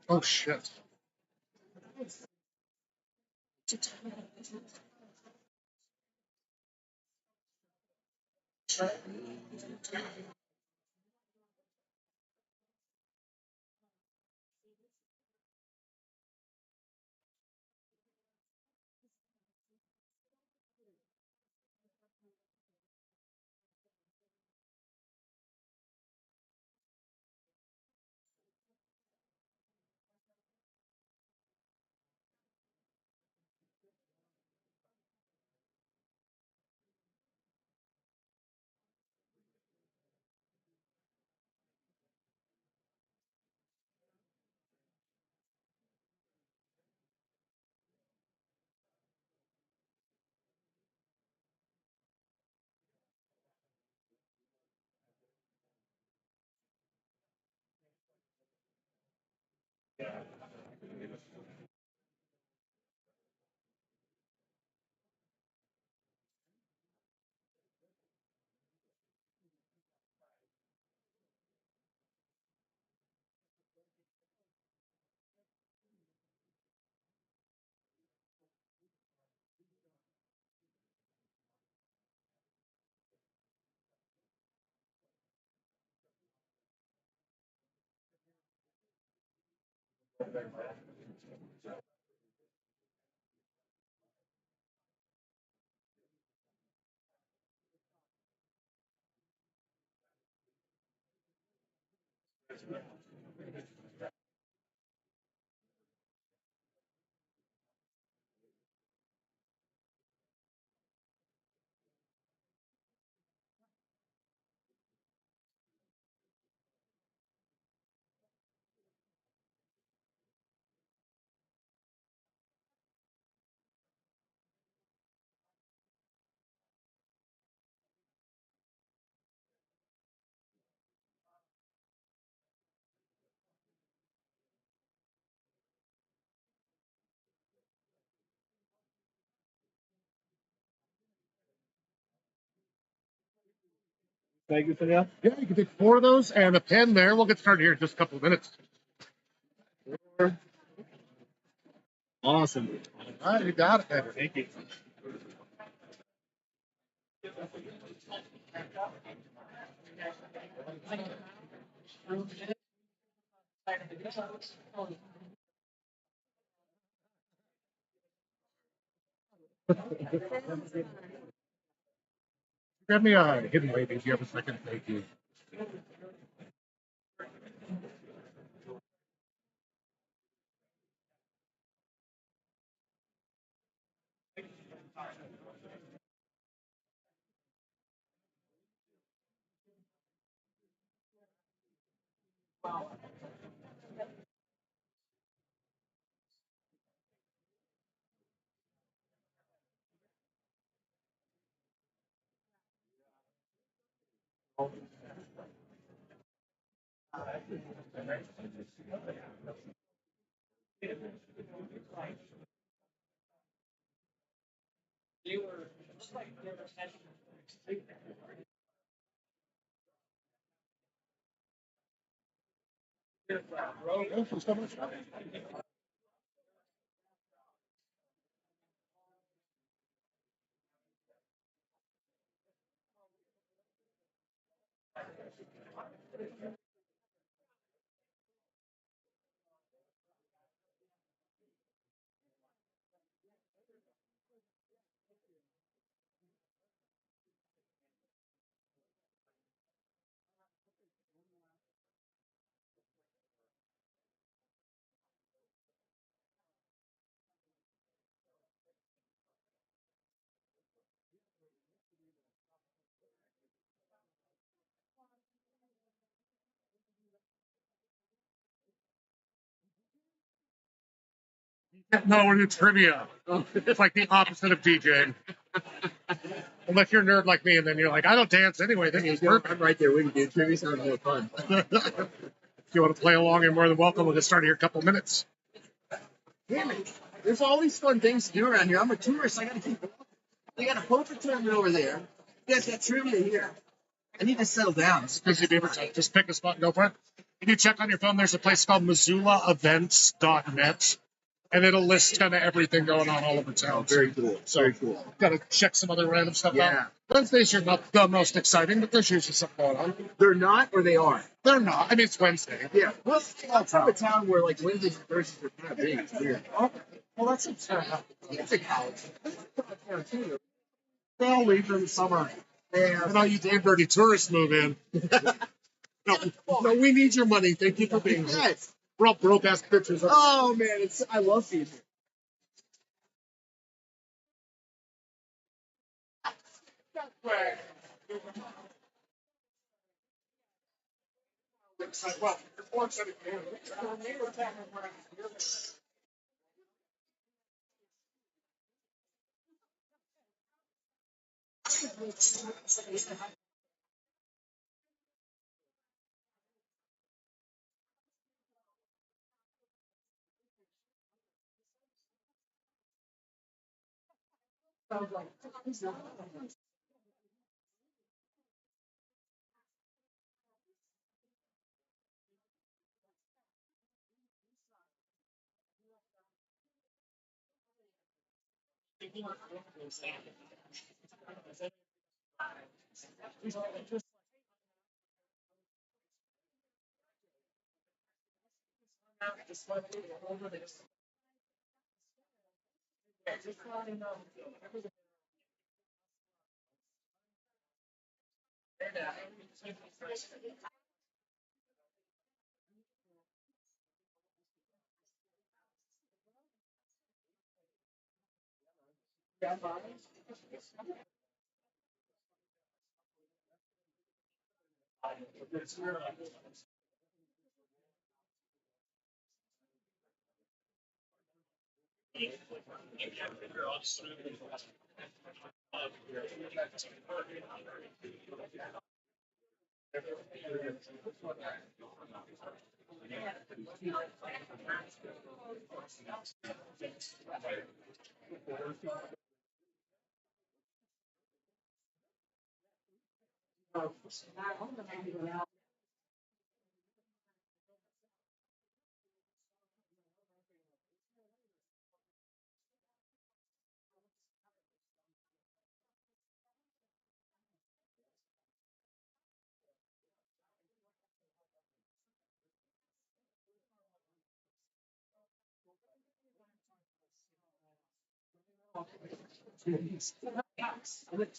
Oh shit. Thank you, Sunil. Yeah, you can take 4 of those and a pen there. We'll get started here in just a couple of minutes. Awesome. All right, you got it, man. Thank you. Grab me a hidden wave if you have a second. Thank you. No, we're doing trivia. It's like the opposite of DJing. Unless you're a nerd like me, and then you're like, I don't dance anyway. Then it's perfect. I'm right there with you, dude. Trivia sounds more fun. If you want to play along, you're more than welcome. We'll get started here in a couple of minutes. Damn it. There's all these fun things to do around here. I'm a tourist. I gotta keep walking. They got a poker tournament over there. You guys got trivia here. I need to settle down. Busy Beaver, just pick a spot and go for it. If you check on your phone, there's a place called MissoulaEvents.net, and it'll list kind of everything going on all over town. Very cool. So, Very cool. gotta check some other random stuff Yeah. out. Wednesdays are not the most exciting, but there's usually something going on. They're not, or they are. They're not. I mean, it's Wednesday. Yeah. Well, I'm from a town where like Wednesdays and Thursdays are kind of big. It's weird. Well, that's a It's a college. They all leave during the summer. Yeah. And all you damn dirty tourists move in. No, we need your money. Thank you for being here. Yes. We're all broke ass bitches. Oh man, I love seeing it.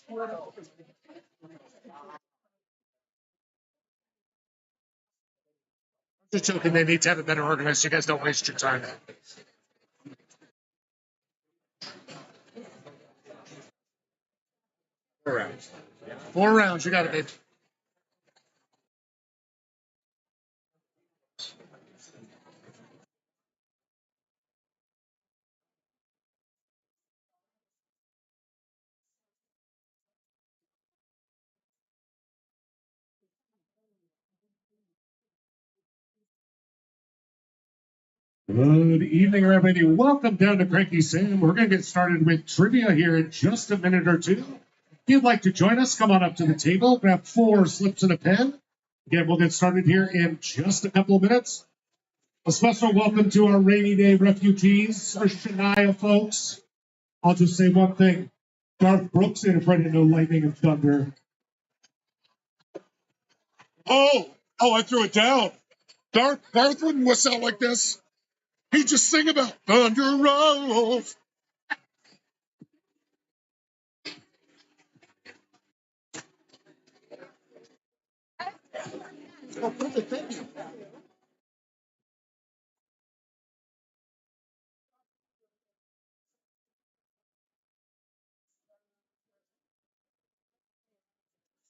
Well, just joking. They need to have it better organized so you guys don't waste your time. 4 rounds. 4 rounds. You got it, babe. Good evening, everybody. Welcome down to Cranky Sam. We're going to get started with trivia here in just a minute or two. If you'd like to join us, come on up to the table, grab 4 slips and a pen. Again, we'll get started here in just a couple of minutes. A special welcome to our rainy day refugees, our Shania folks. I'll just say one thing. Garth Brooks ain't afraid of no lightning and thunder. Oh, I threw it down. Garth wouldn't whistle like this. He'd just sing about thunder rolls. Oh, perfect. Thank you.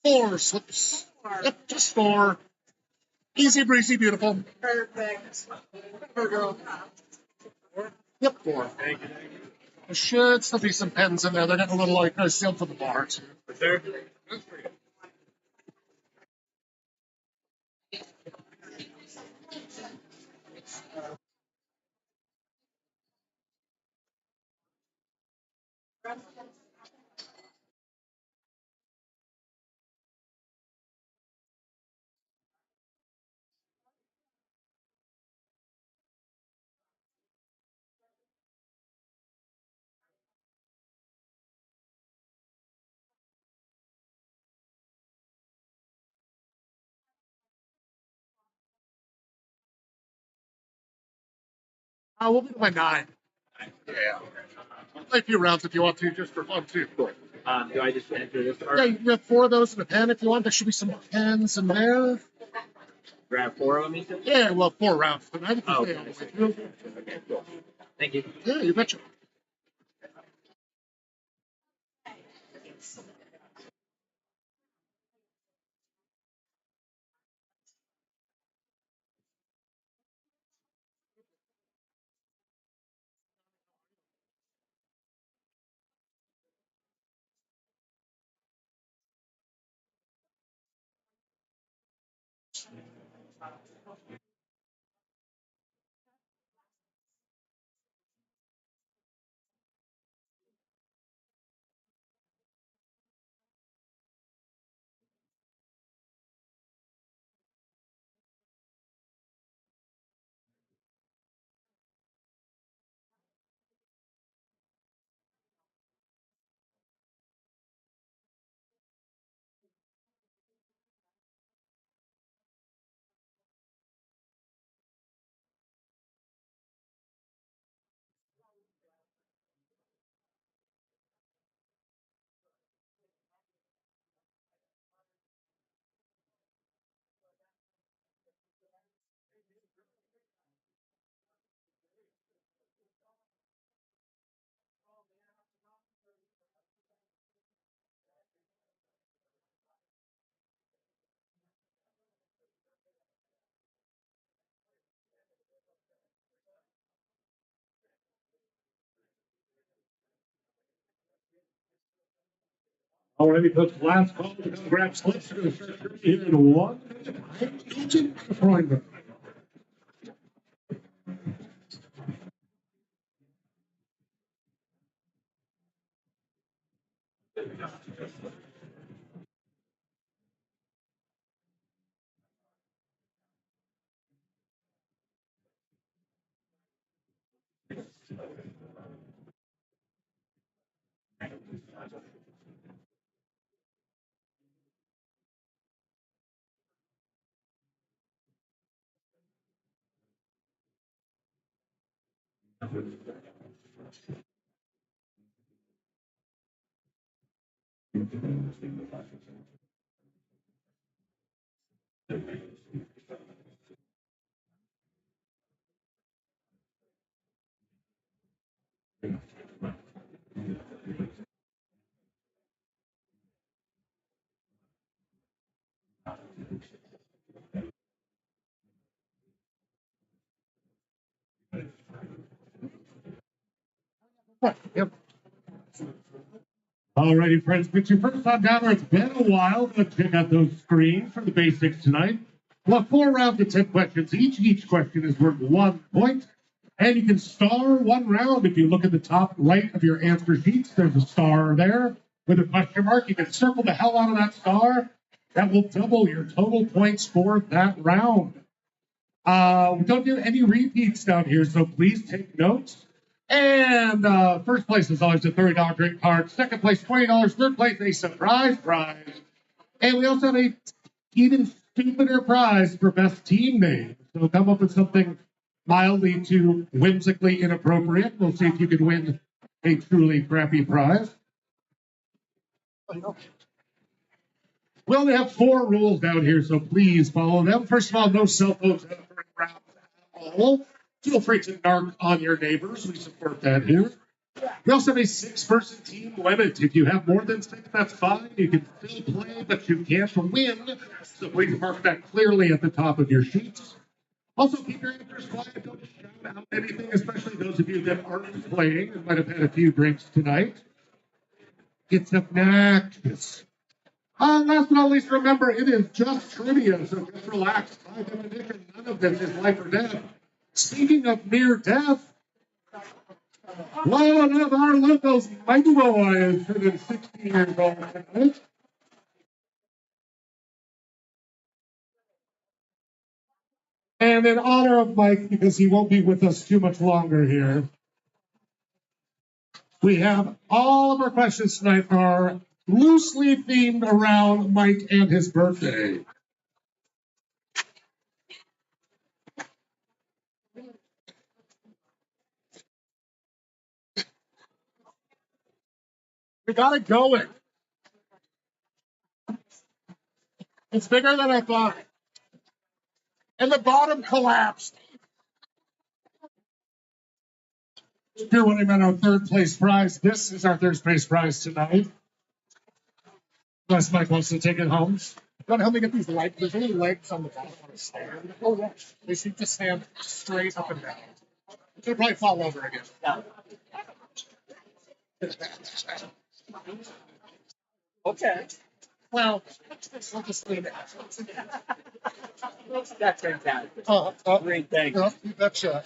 Four slips. Yep, just 4. Easy breezy, beautiful. Perfect. Here we go. Yep, 4. There should still be some pens in there. They're getting a little like sealed for the bar too. We'll be by 9. Yeah. I'll play a few rounds if you want to, just for fun too. Do I just enter this? Yeah, you can grab 4 of those in a pen if you want. There should be some more pens in there. Grab 4 of them, you said? Yeah, well, 4 rounds tonight. If you Oh, stay all the way through. Okay, cool. Thank you. Yeah, you betcha. Already put the last call to grab slips. We're going to start here in 1. Freunde. Yep. Alrighty, friends, if it's your first time down there, it's been a while. Let's check out those screens for the basics tonight. We'll have 4 rounds of 10 questions. Each question is worth 1 point. And you can star 1 round. If you look at the top right of your answer sheets, there's a star there with a question mark. You can circle the hell out of that star. That will double your total points for that round. We don't do any repeats down here, so please take notes. And first place is always a $30 drink card. Second place, $20. Third place, a surprise prize. And we also have a even stupider prize for best team name. So come up with something mildly too whimsically inappropriate. We'll see if you can win a truly crappy prize. We only have 4 rules down here, so please follow them. First of all, no cell phones during rounds at all. Feel free to narc on your neighbors. We support that here. We also have a 6-person team limit. If you have more than 6, that's fine. You can still play, but you can't win. So please mark that clearly at the top of your sheets. Also, keep your answers quiet. Don't shout out anything, especially those of you that aren't playing and might have had a few drinks tonight. It's obnoxious. Last but not least, remember, it is just trivia, so just relax. By definition, none of this is life or death. Speaking of near death, one of our locals, Mike Boy, is turning 60 years old tonight. And in honor of Mike, because he won't be with us too much longer here, we have all of our questions tonight are loosely themed around Mike and his birthday. We got it going. It's bigger than I thought. And the bottom collapsed. Here, winning at our third place prize. This is our third place prize tonight. Unless Mike wants to take it home. You want to help me get these legs? There's any legs on the bottom of the stand. Oh, yeah. They seem to stand straight up and down. They'll probably fall over again. Yeah. Okay. Well, we'll just leave it. That's fantastic. Great, thanks. You betcha.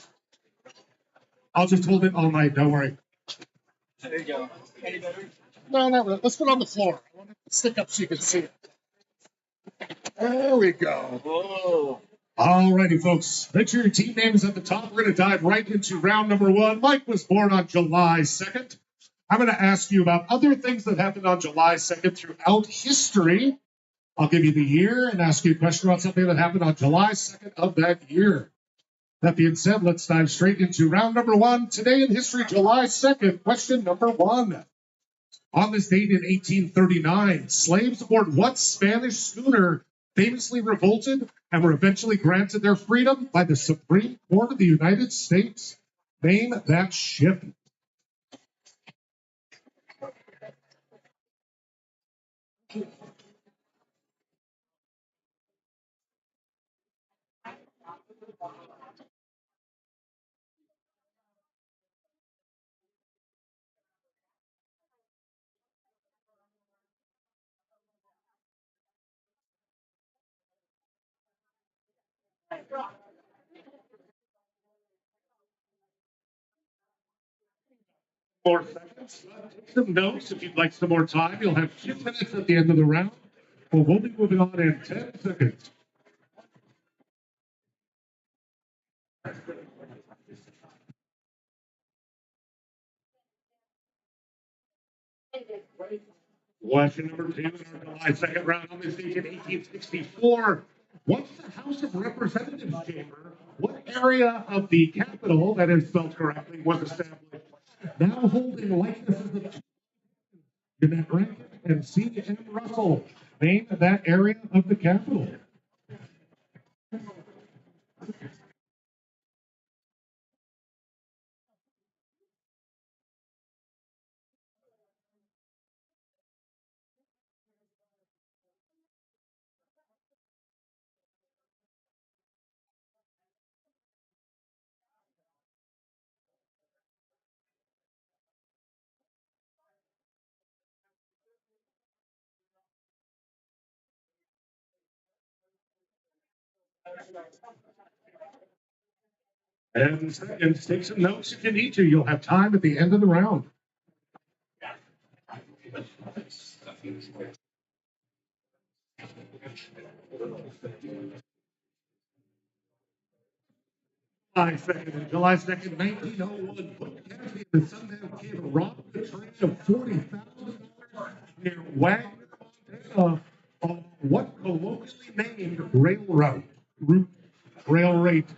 I'll just hold it all night. Don't worry. There you go. Any better? No, not really. Let's put it on the floor. I want it to stick up so you can see it. There we go. Whoa. Alrighty, folks. Make sure your team name is at the top. We're going to dive right into round number one. Mike was born on July 2nd. I'm going to ask you about other things that happened on July 2nd throughout history. I'll give you the year and ask you a question about something that happened on July 2nd of that year. That being said, let's dive straight into round number one. Today in history, July 2nd, question number one. On this date in 1839, slaves aboard what Spanish schooner famously revolted and were eventually granted their freedom by the Supreme Court of the United States? Name that ship. More seconds. Take some notes if you'd like some more time. You'll have 2 minutes at the end of the round. But we'll be moving on in 10 seconds. Question number two in our July 2nd round on this date in 1864. Once the House of Representatives chamber, what area of the Capitol, that is spelled correctly, was established? Now holding likenesses of Jeanette Rankin and C.M. Russell. Name that area of the Capitol. And take some notes if you need to. You'll have time at the end of the round. July 2nd, 1901, Book County in the Sundance Kid robbed a train of $40,000 near Wagner, Montana, on what colloquially named railroad route, rail route.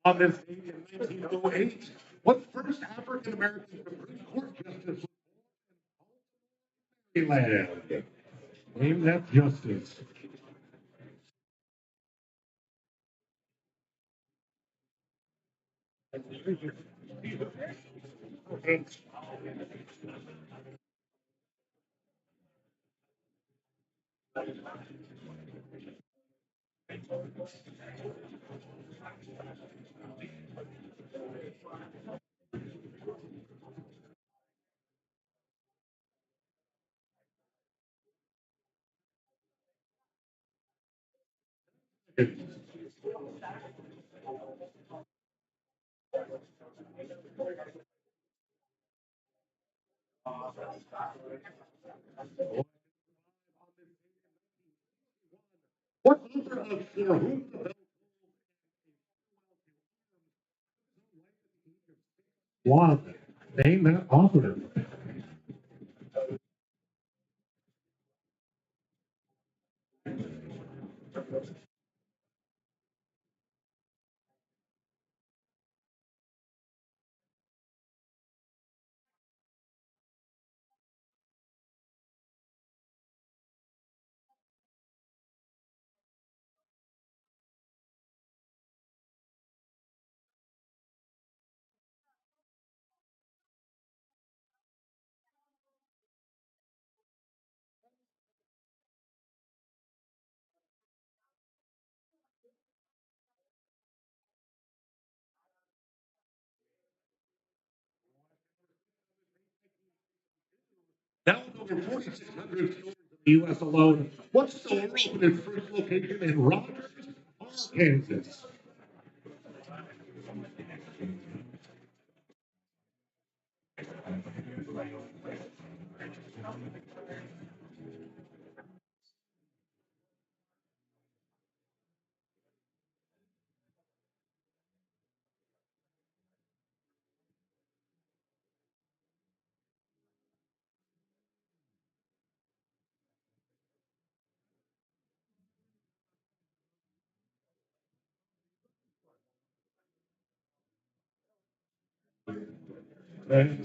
On this date in 1908, what first African American Supreme Court justice was Maryland? Name that justice. What author of For Whom the Bell Tolls one? Name that author. Now with over 4,600 stores in the U.S. alone, what store opened its first location in Rogers, Arkansas? And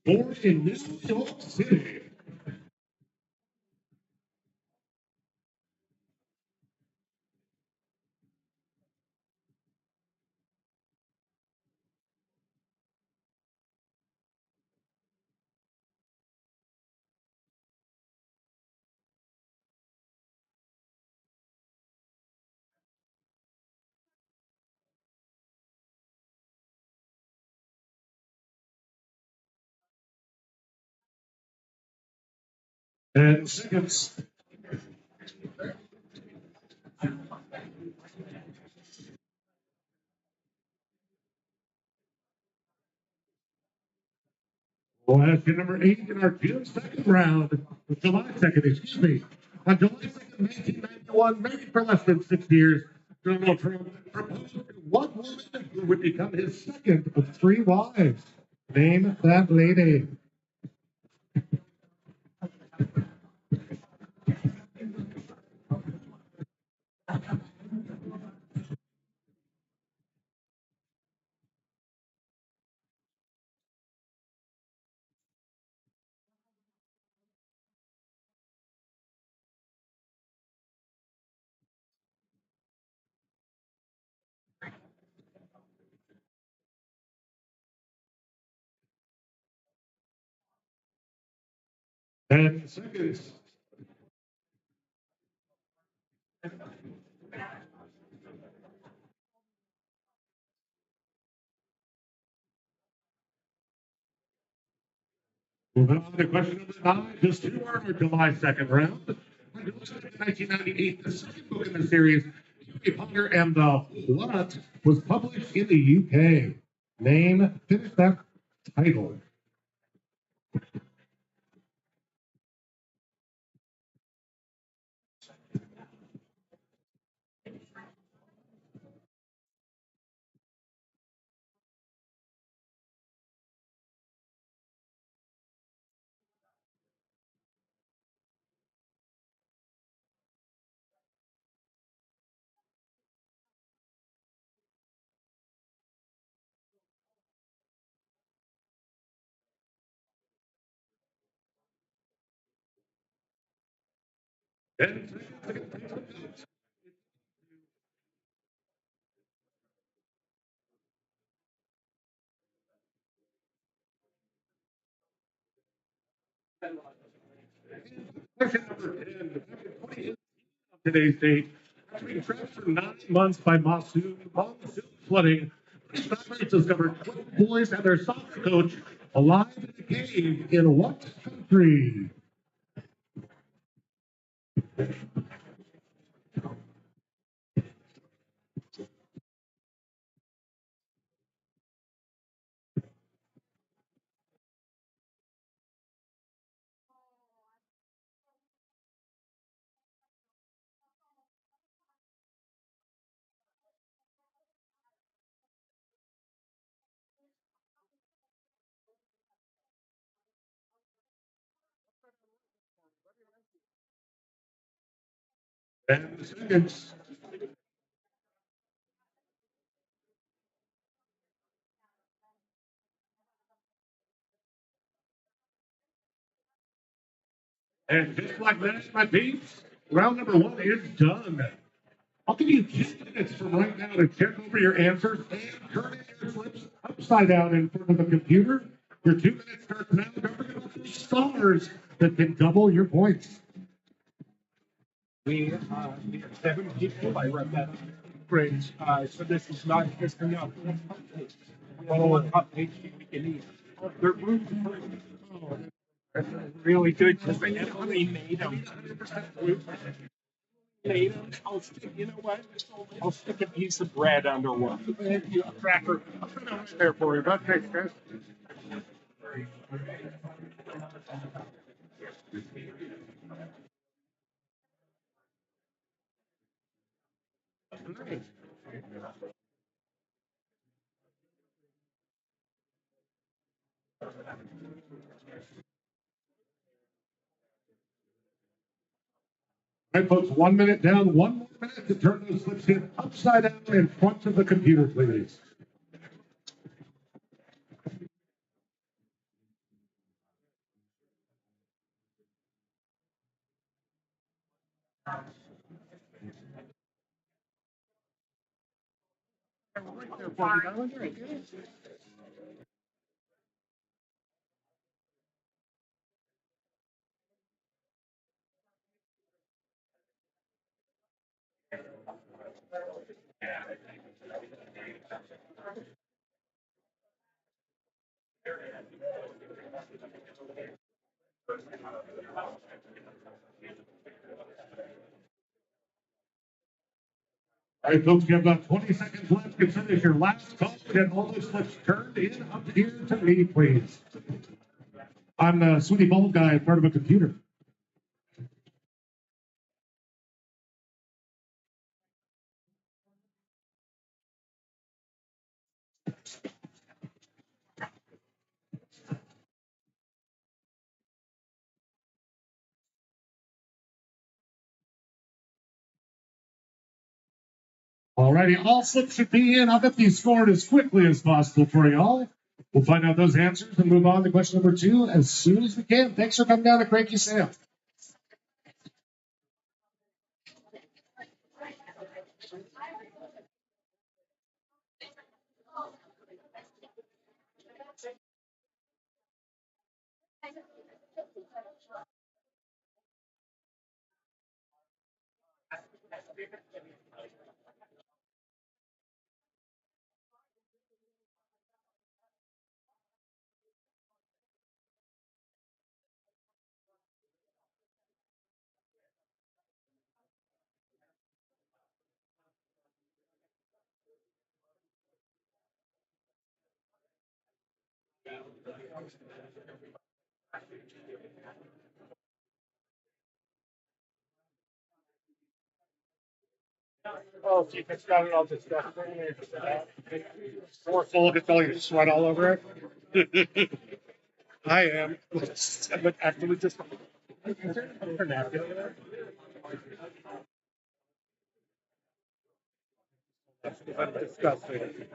born in New York City. And seconds. Question number 8 in our June 2nd round, July 2nd, excuse me. On July 2nd, 1991, married for less than 6 years, Donald Trump proposed to one woman who would become his second of 3 wives. Name that lady. And seconds. Moving on to question number 9, just 2 more in our July 2nd round. On July 2nd, 1998, the second book in the series, Harry Potter and the What, was published in the UK. Finish that title. And question number 10. Today's date, being trapped for 9 months by monsoon flooding. Scientists discovered 12 boys and their soccer coach alive in a cave in what country? And seconds. And just like that, my peeps, round number 1 is done. I'll give you 2 minutes from right now to check over your answers and turn in your slips upside down in front of the computer. Your 2 minutes starts now. Don't forget about those stars that can double your points. We have 7 people. I read that phrase. So this is not just enough. More cupcakes we can eat. They're gluten free. Really good because they actually made them. Made them. I'll stick. You know what? I'll stick a piece of bread under one. A cracker. I'll put it right there for you. But thanks, guys. All right, folks, 1 minute down, 1 more minute to turn those slips in upside down in front of the computer, please. Right there for you. All right, folks, you have about 20 seconds left. Consider this your last call to get all those slips turned in up here to me, please. I'm the Sweetie Bald guy in front of a computer. All righty, all slips should be in. I'll get these scored as quickly as possible for y'all. We'll find out those answers and move on to question number 2 as soon as we can. Thanks for coming down to Cranky Sam. Oh, see, if it's got it all disgusting. More full, gets all your sweat all over it. I am. But actually, just is there a napkin there? That's disgusting.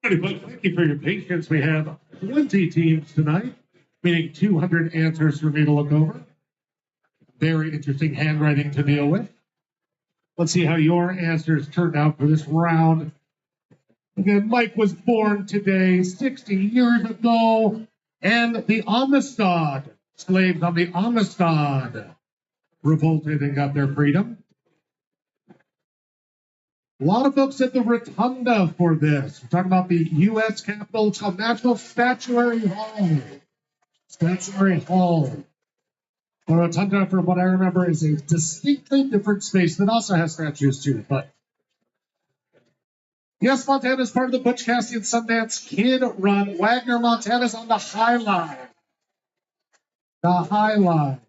But thank you for your patience. We have 20 teams tonight, meaning 200 answers for me to look over. Very interesting handwriting to deal with. Let's see how your answers turned out for this round. Again, Mike was born today, 60 years ago, and the Amistad, slaves on the Amistad, revolted and got their freedom. A lot of folks at the Rotunda for this. We're talking about the U.S. Capitol. It's called National Statuary Hall. Statuary Hall. The Rotunda, from what I remember, is a distinctly different space that also has statues too. But yes, Montana is part of the Butch Cassidy and Sundance Kid Run. Wagner, Montana's on the High Line. The High Line.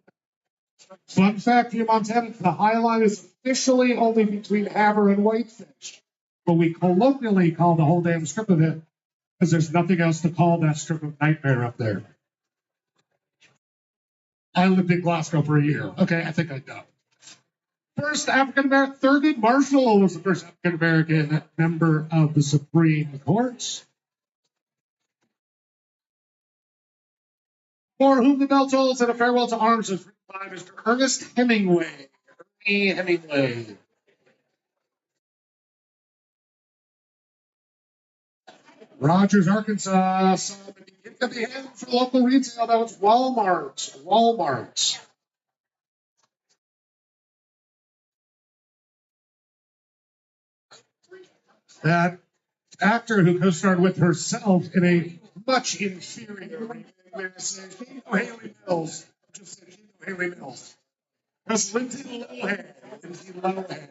Fun fact for you, Montana, the High Line is officially only between Havre and Whitefish. But we colloquially call the whole damn strip of it because there's nothing else to call that strip of nightmare up there. I lived in Glasgow for a year. Okay, I think I know. First African American, Thurgood Marshall was the first African American member of the Supreme Court. For Whom the Bell Tolls and A Farewell to Arms is written by Mr. Ernest Hemingway. Ernie Hemingway. Rogers, Arkansas, saw the beginning of the end for local retail. That was Walmart. Walmart. That actor who co-starred with herself in a much inferior remake Haley Mills. Just said Haley Mills. That's Lindsay Lohan. Lindsay Lohan.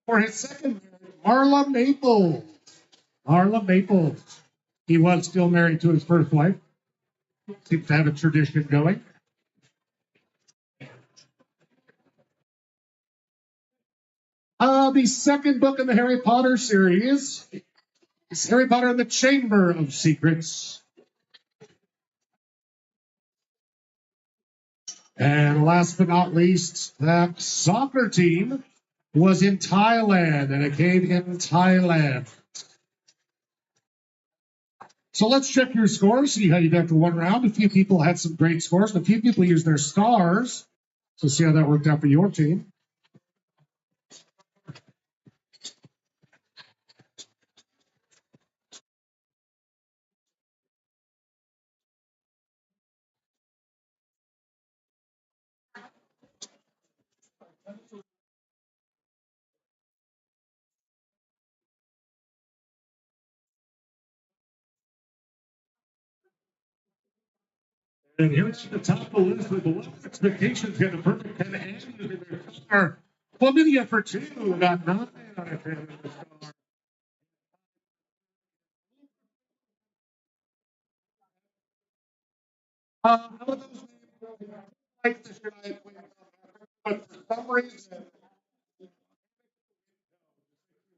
For his second marriage, Marla Maples. Marla Maples. He was still married to his first wife. Seems to have a tradition going. The second book in the Harry Potter series is Harry Potter and the Chamber of Secrets. And last but not least, that soccer team was in Thailand, and it came in Thailand. So let's check your scores, see how you did after one round. A few people had some great scores, and a few people used their stars. So see how that worked out for your team. And here's the top of the list with low expectations, got a perfect 10 and using their star. Chlamydia for 2, got 9 out of 10 in the star. None of those names like the shit I played, but for some reason,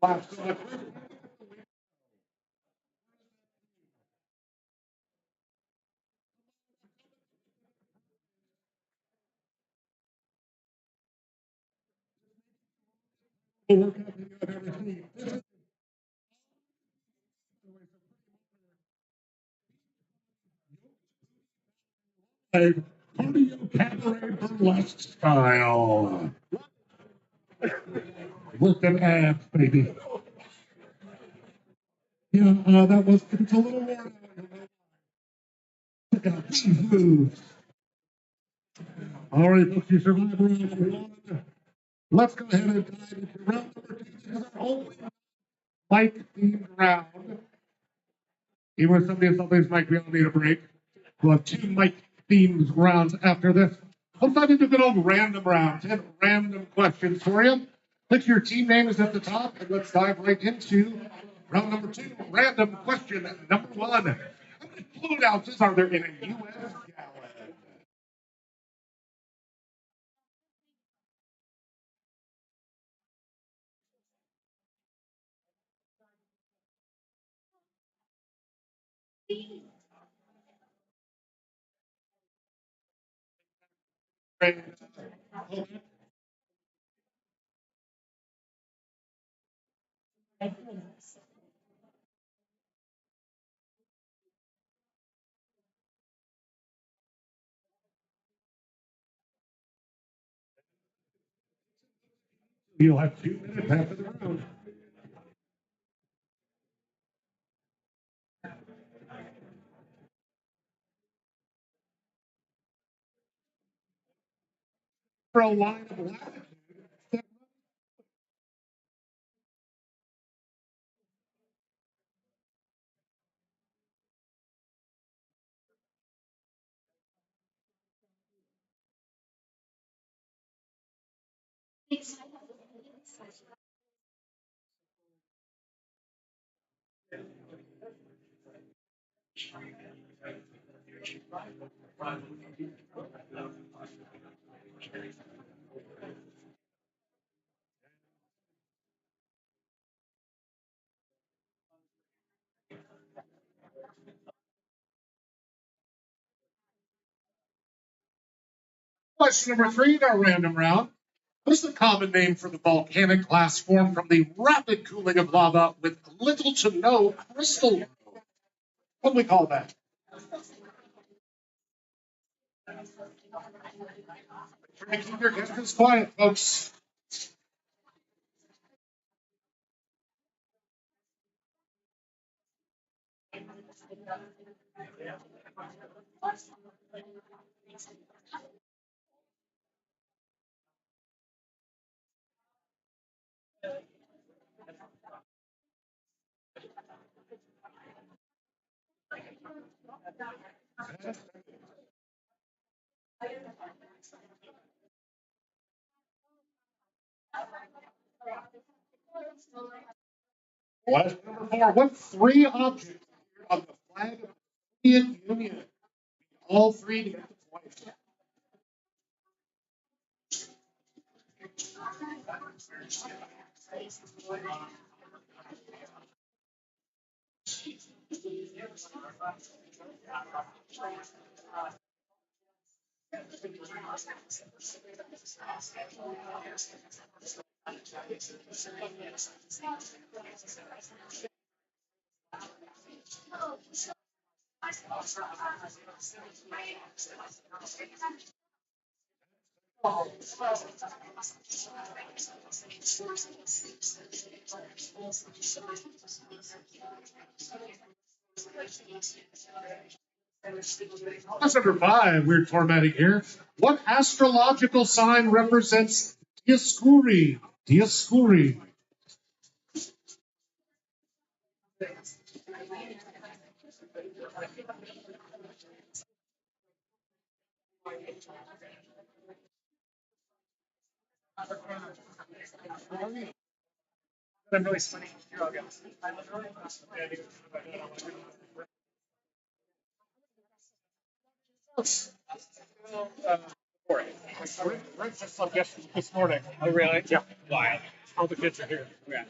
last so much. A cardio cabaret burlesque style. Working abs, baby. Yeah, that was, it's a little more. Check out these moves. All right, folks, you survived round one. Let's go ahead and dive into round number 2. This is our only Mike themed round. Even with some of these Mike, we all need a break. We'll have 2 Mike themed rounds after this. Let's dive into good old random round. 10 random questions for you. Put your team name is at the top, and let's dive right into round number 2. Random question number 1. How many fluid ounces are there in a U.S. gallon? You'll have 2 minutes after the round. For a line of latitude. Question number 3 in our random round. What is the common name for the volcanic glass formed from the rapid cooling of lava with little to no crystal? What do we call that? Try to keep your guesses quiet, folks. Question number 4. What three objects appear on the flag of the Soviet Union? All three to get the point. Question number 5. Weird formatting here. What astrological sign represents Dioscuri? Dioscuri. I'm really sweating. Here, I'll go. We're just some guests this morning. Oh, really? Yeah. Why? All the kids are here. Yeah.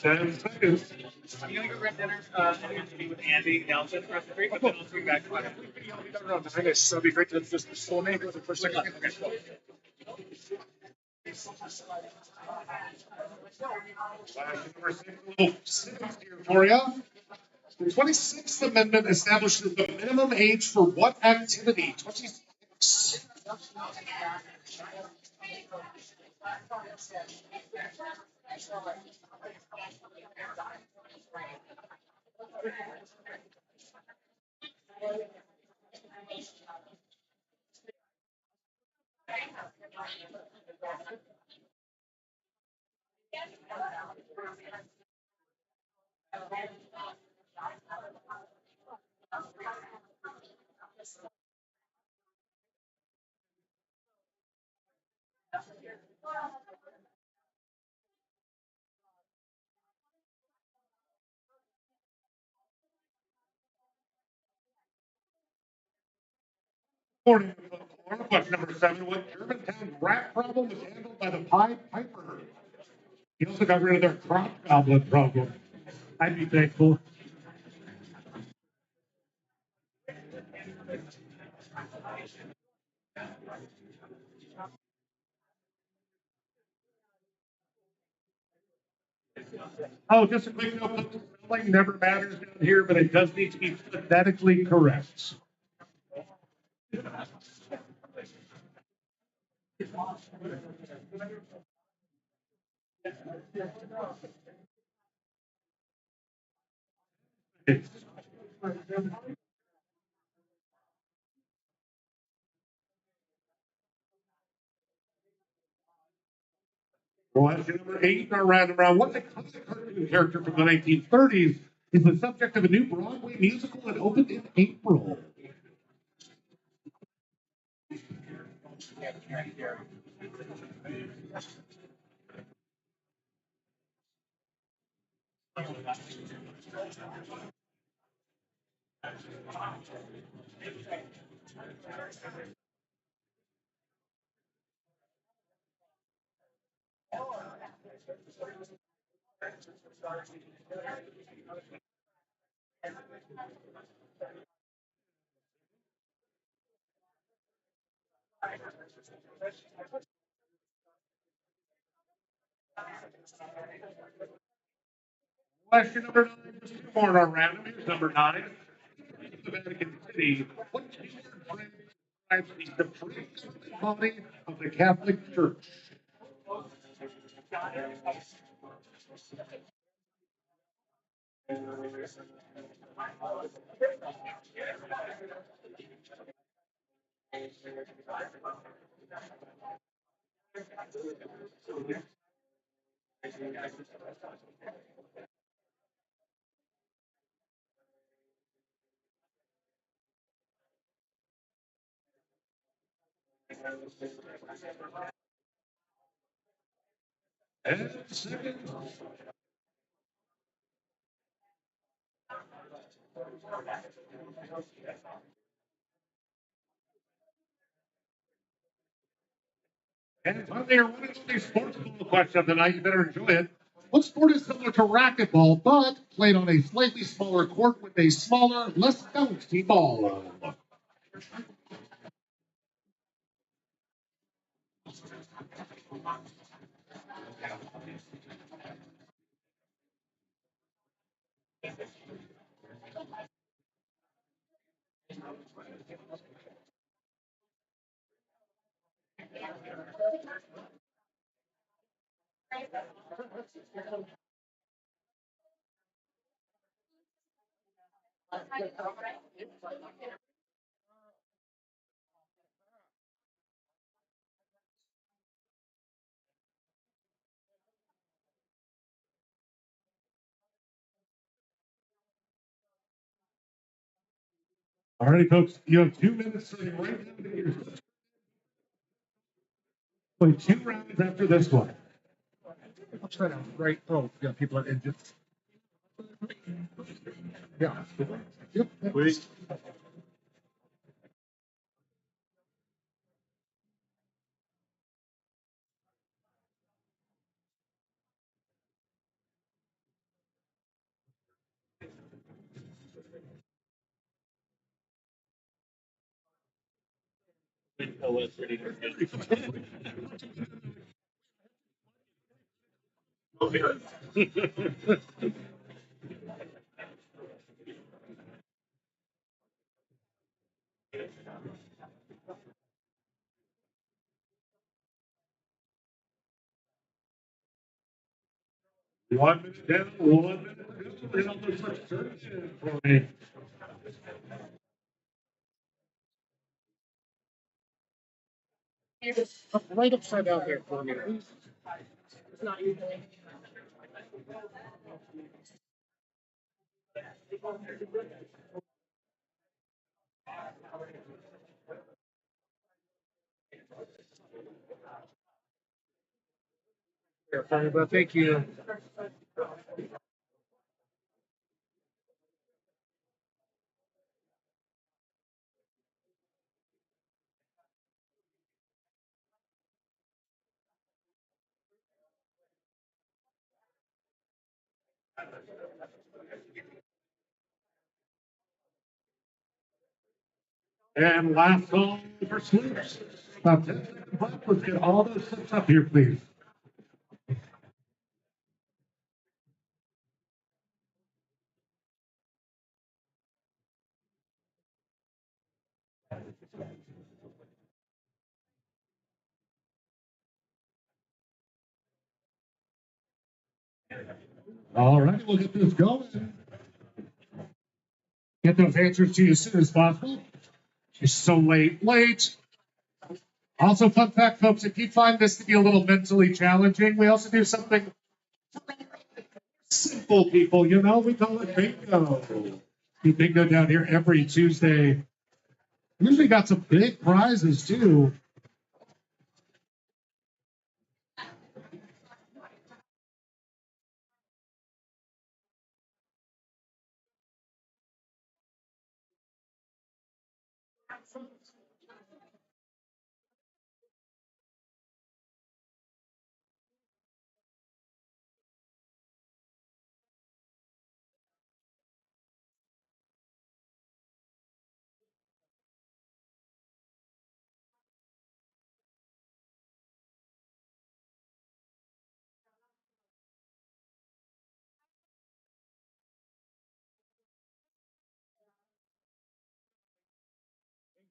10 seconds. I'm gonna go grab dinner. I'm gonna be with Andy Nelson across the street, but then I'll be back. So it'd be great to just slow me for a second. Okay, cool. Number 6, a little civics here for you. The 26th Amendment establishes the minimum age for what activity? 26. According to the folklore, question number 7, what Germantown rat problem was handled by the Pied Piper? He also got rid of their crop goblin problem. I'd be thankful. Oh, just a quick note, the spelling never matters down here, but it does need to be phonetically correct. Question number 8, our round around. What iconic cartoon character from the 1930s is the subject of a new Broadway musical that opened in April? Question number 9, just two more in our random. Here's number 9. The Vatican City. What keyword describes the supreme body of the Catholic Church? And second. And finally, you're winning the sports ball question of the night. You better enjoy it. What sport is similar to racquetball, but played on a slightly smaller court with a smaller, less bouncy ball? All righty, folks. You have 2 minutes starting right now to get your play 2 rounds after this one. Upside down, right? Oh, yeah, people are injured. Yeah. Yep. Wait. One minute down, 1 minute to go. It looks like Thursday for me. Right upside down there for me, please. Yeah, sorry about. Thank you. And last call for slips. About 10 seconds left. Let's get all those slips up here, please. All right, we'll get this going. Get those answers to you as soon as possible. You're so late. Also, fun fact, folks, if you find this to be a little mentally challenging, we also do something simple, people. You know, we call it bingo. We bingo down here every Tuesday. Usually got some big prizes, too.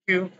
Thank you.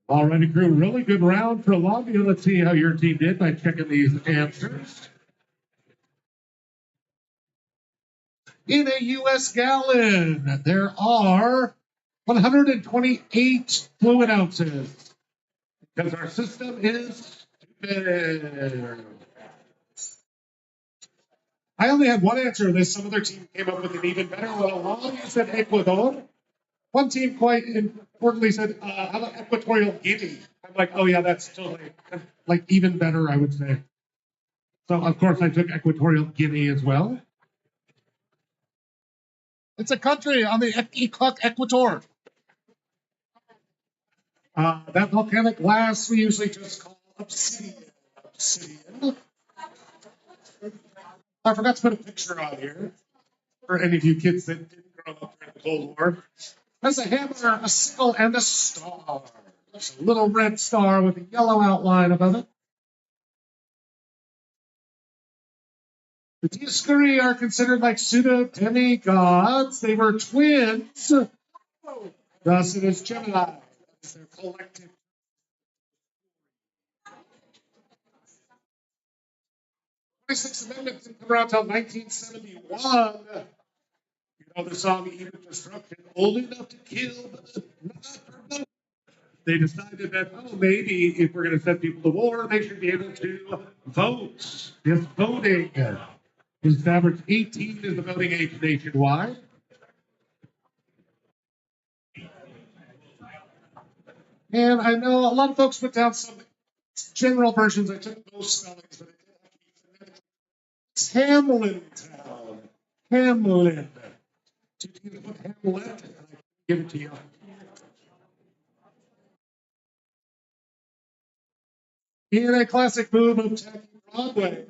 All righty, crew. Really good round for Columbia. Let's see how your team did by checking these answers. In a U.S. gallon, there are 128 fluid ounces because our system is stupid. I only had one answer to this. Some other team came up with an even better one. A lot of you said Ecuador. One team quite importantly said, how about Equatorial Guinea? I'm like, oh yeah, that's totally, like, even better, I would say. So, of course, I took Equatorial Guinea as well. It's a country on the equator. That volcanic glass we usually just call obsidian. Obsidian. I forgot to put a picture on here for any of you kids that didn't grow up during the Cold War. There's a hammer, a sickle, and a star. There's a little red star with a yellow outline above it. The Dioscuri are considered like pseudo demigods. They were twins. Thus, it is Gemini. That's their collective. The 26th Amendment didn't come around until 1971. You know the song Even Destruction, old enough to kill, but not for vote. They decided that, oh, maybe if we're going to send people to war, they should be able to vote. Yes, voting. Is average 18 is the voting age nationwide. And I know a lot of folks put down some general versions. I took most spellings, but it's Hamlin Town. Hamlin. Two teams put Hamlet, and I give it to you. In a classic move of attacking Broadway,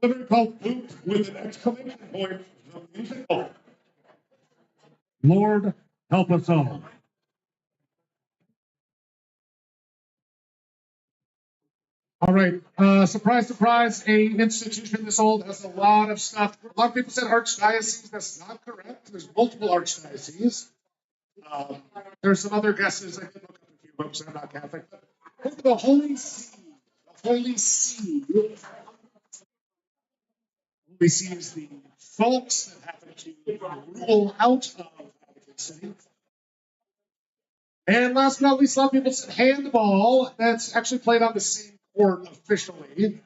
literally called Boot with an exclamation point, the musical. Lord, help us all. All right. Surprise, surprise. A institution this old has a lot of stuff. A lot of people said archdiocese. That's not correct. There's multiple archdioceses. There's some other guesses. I did look up a few books. I'm not Catholic. But the Holy See. The Holy See. Holy See is the folks that happen to rule out of Vatican City. And last but not least, a lot of people said handball. That's actually played on the same court officially. It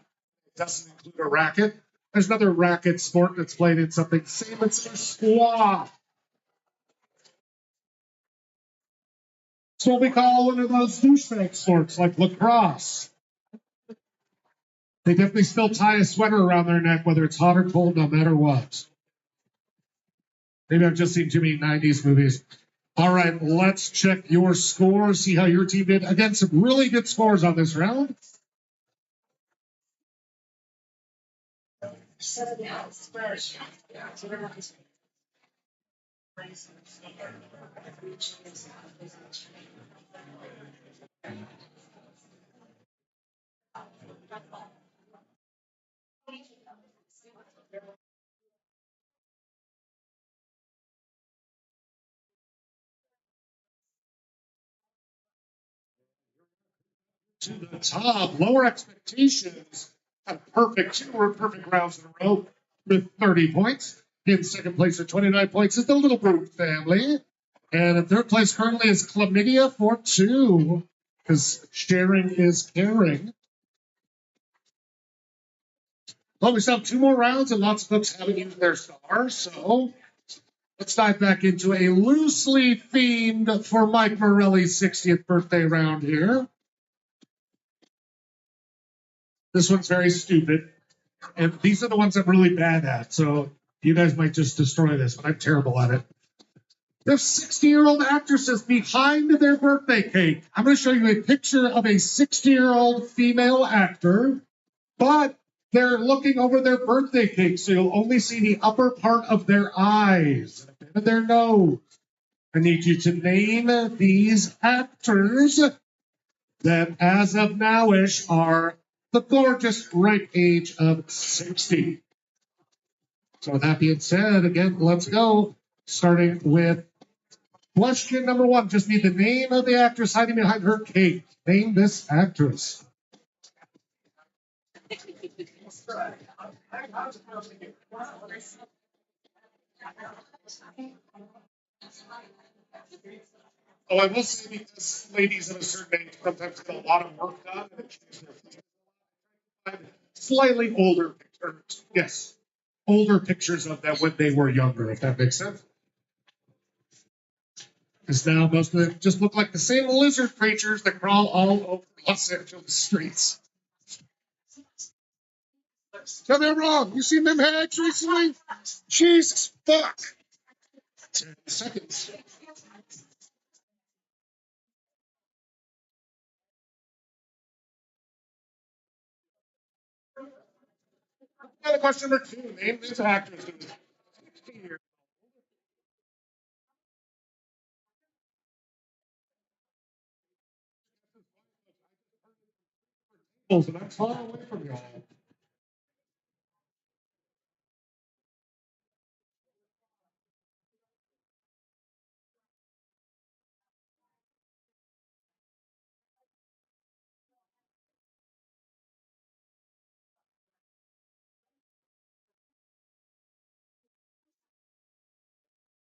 doesn't include a racket. There's another racket sport that's played in something same as squash. It's what we call one of those douchebag sports like lacrosse. They definitely still tie a sweater around their neck, whether it's hot or cold, no matter what. Maybe I've just seen too many 90s movies. All right, let's check your score, see how your team did. Again, some really good scores on this round. To the top, lower expectations. Had a perfect, two were perfect rounds in a row with 30 points. In second place at 29 points is the Little Brute family. And in third place currently is Chlamydia for 2, because sharing is caring. Well, we still have 2 more rounds, and lots of folks haven't used their stars, so let's dive back into a loosely themed for Mike Morelli's 60th birthday round here. This one's very stupid, and these are the ones I'm really bad at, so you guys might just destroy this, but I'm terrible at it. There's 60-year-old actresses behind their birthday cake. I'm going to show you a picture of a 60-year-old female actor, but they're looking over their birthday cake, so you'll only see the upper part of their eyes and a bit of their nose. I need you to name these actors that, as of now-ish, are the gorgeous ripe age of 60. So with that being said, again, let's go. Starting with Question number one. Just need the name of the actress hiding behind her cape. Name this actress. Oh, I will say because ladies of a certain age sometimes get a lot of work done and change their face. Slightly older pictures. Yes. Older pictures of them when they were younger, if that makes sense. Because now most of them just look like the same lizard creatures that crawl all over Los Angeles streets. Tell me I'm wrong. You seen them hags recently? Jesus fuck. 10 seconds. Now, question number two. Name this actress who is 60 years old, and I'm far away from y'all.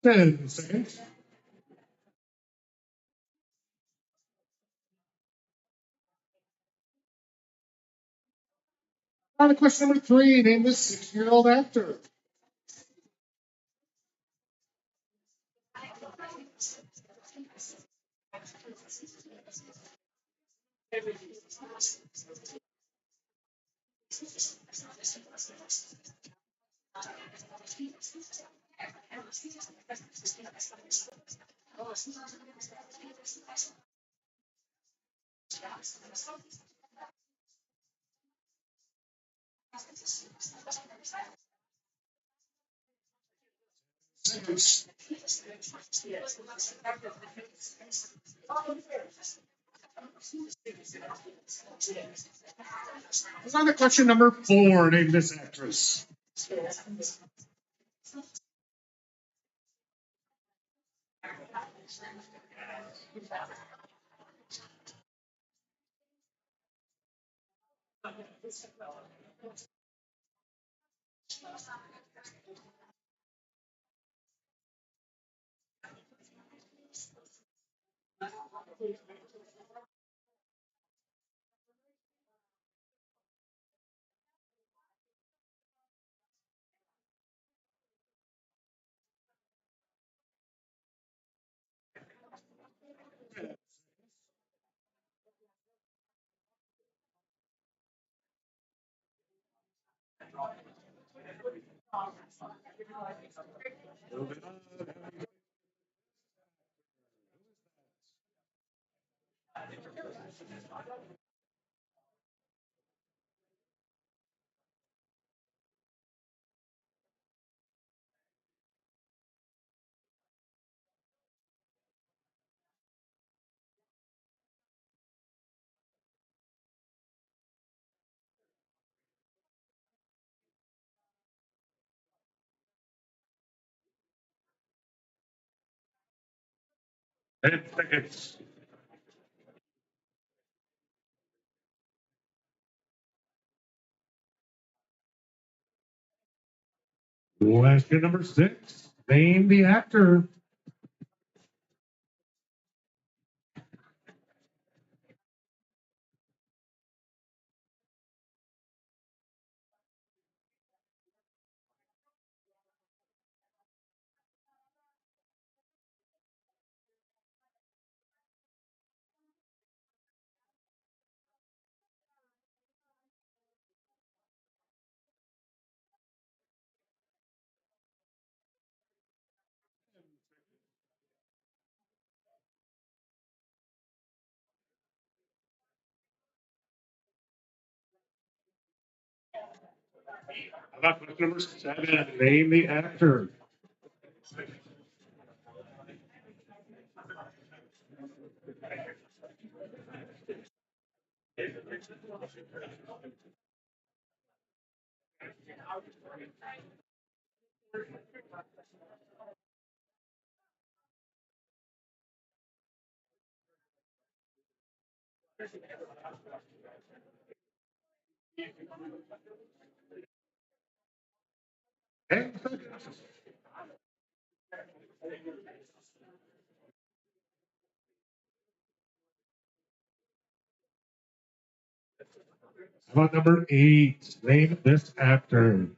Ten seconds. On to question number three. Name this 6-year-old actor. Seconds. On to question number four. Name this actress. Ten seconds. Question number six. Name the actor. How about question number seven? Name the actor. 10 seconds. How about number 8? Name this actor.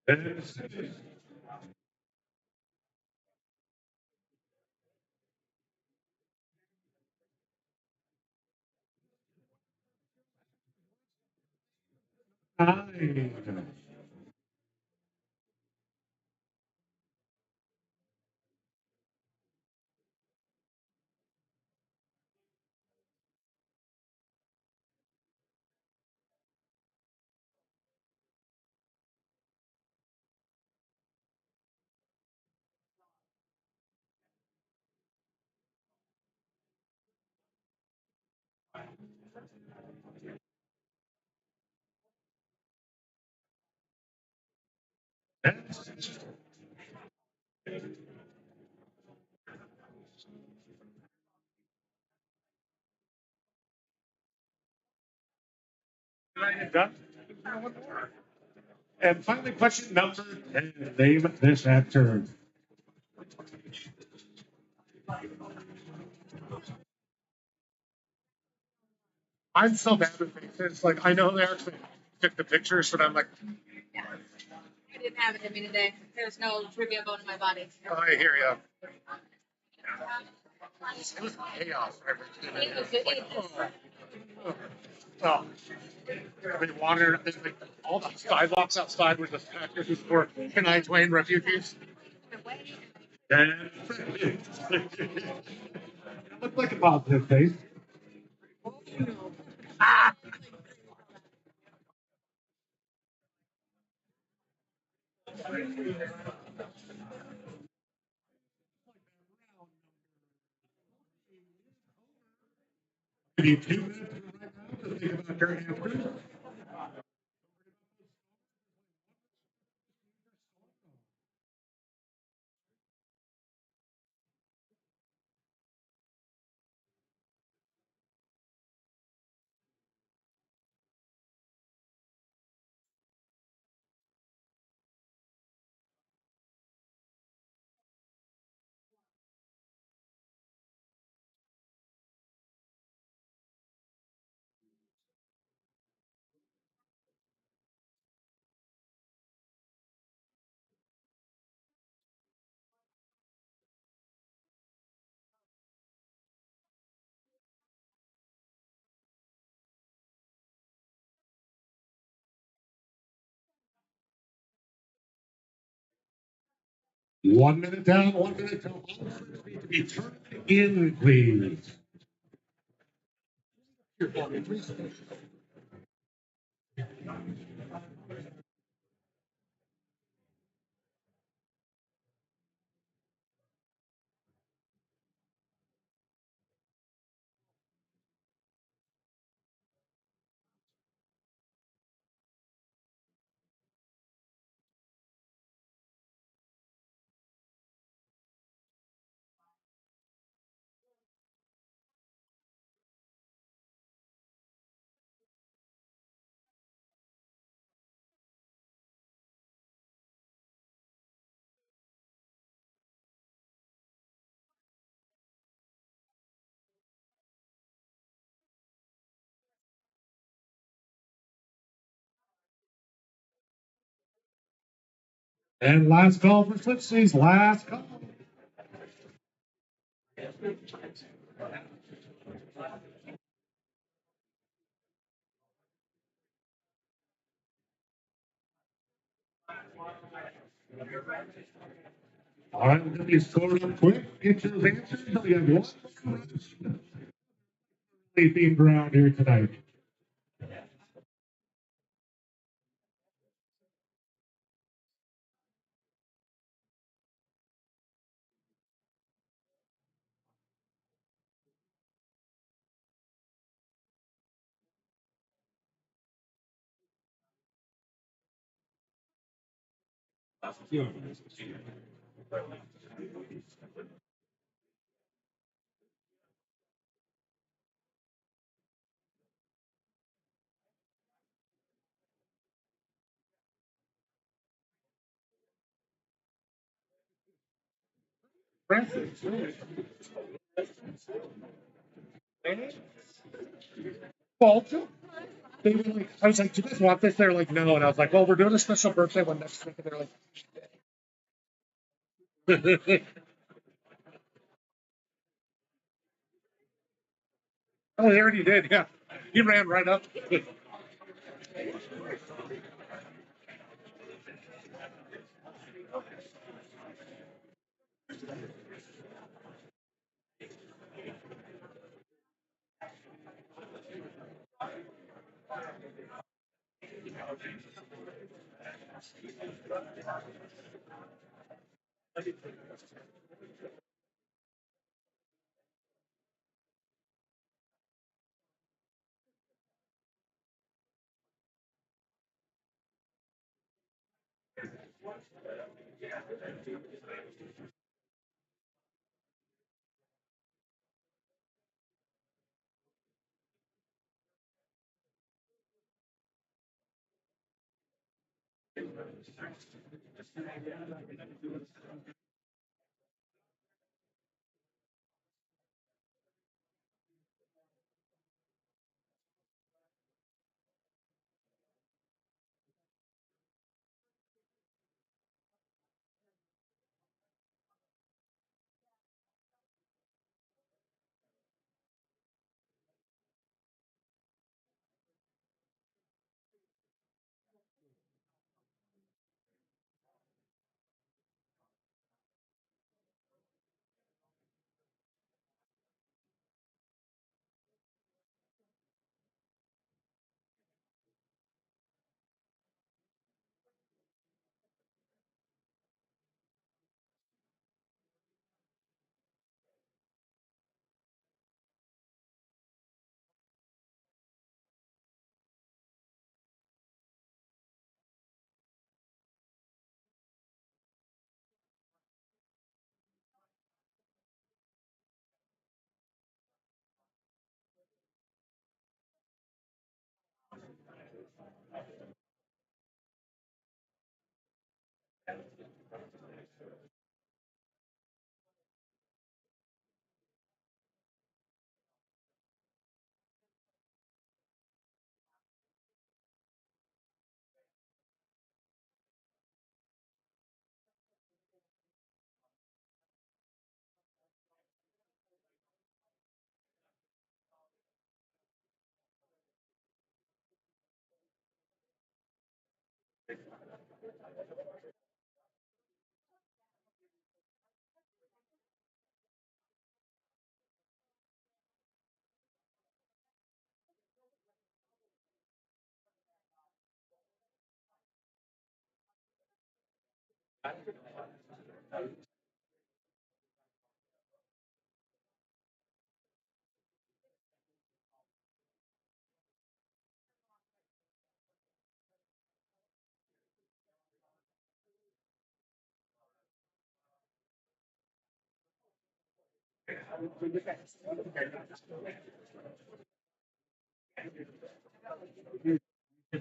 And nine. Done. And finally, question number 10. Name this actor. I'm so bad with faces. Like I know they actually took the pictures, but I'm like, Yeah. I didn't have it in me today. There's no trivia bone in my body. oh, I hear you. It was chaos. It was good. Oh, I mean, water. Like, all the sidewalks outside were just actors for Kenai Twain refugees. And look like a positive face. Give you 2 minutes right now to think about your answers. One minute down, 1 minute to all slips need to be turned in, please. And last call for Slipsies, last call. All right, we'll get these scored up quick. Get those answers. We have one themed round here tonight. Well, they were like, I was like, do you guys want this? They're like, no. And I was like, well, we're doing a special birthday one next week. And they're like, oh, he already did. Yeah. He ran right up.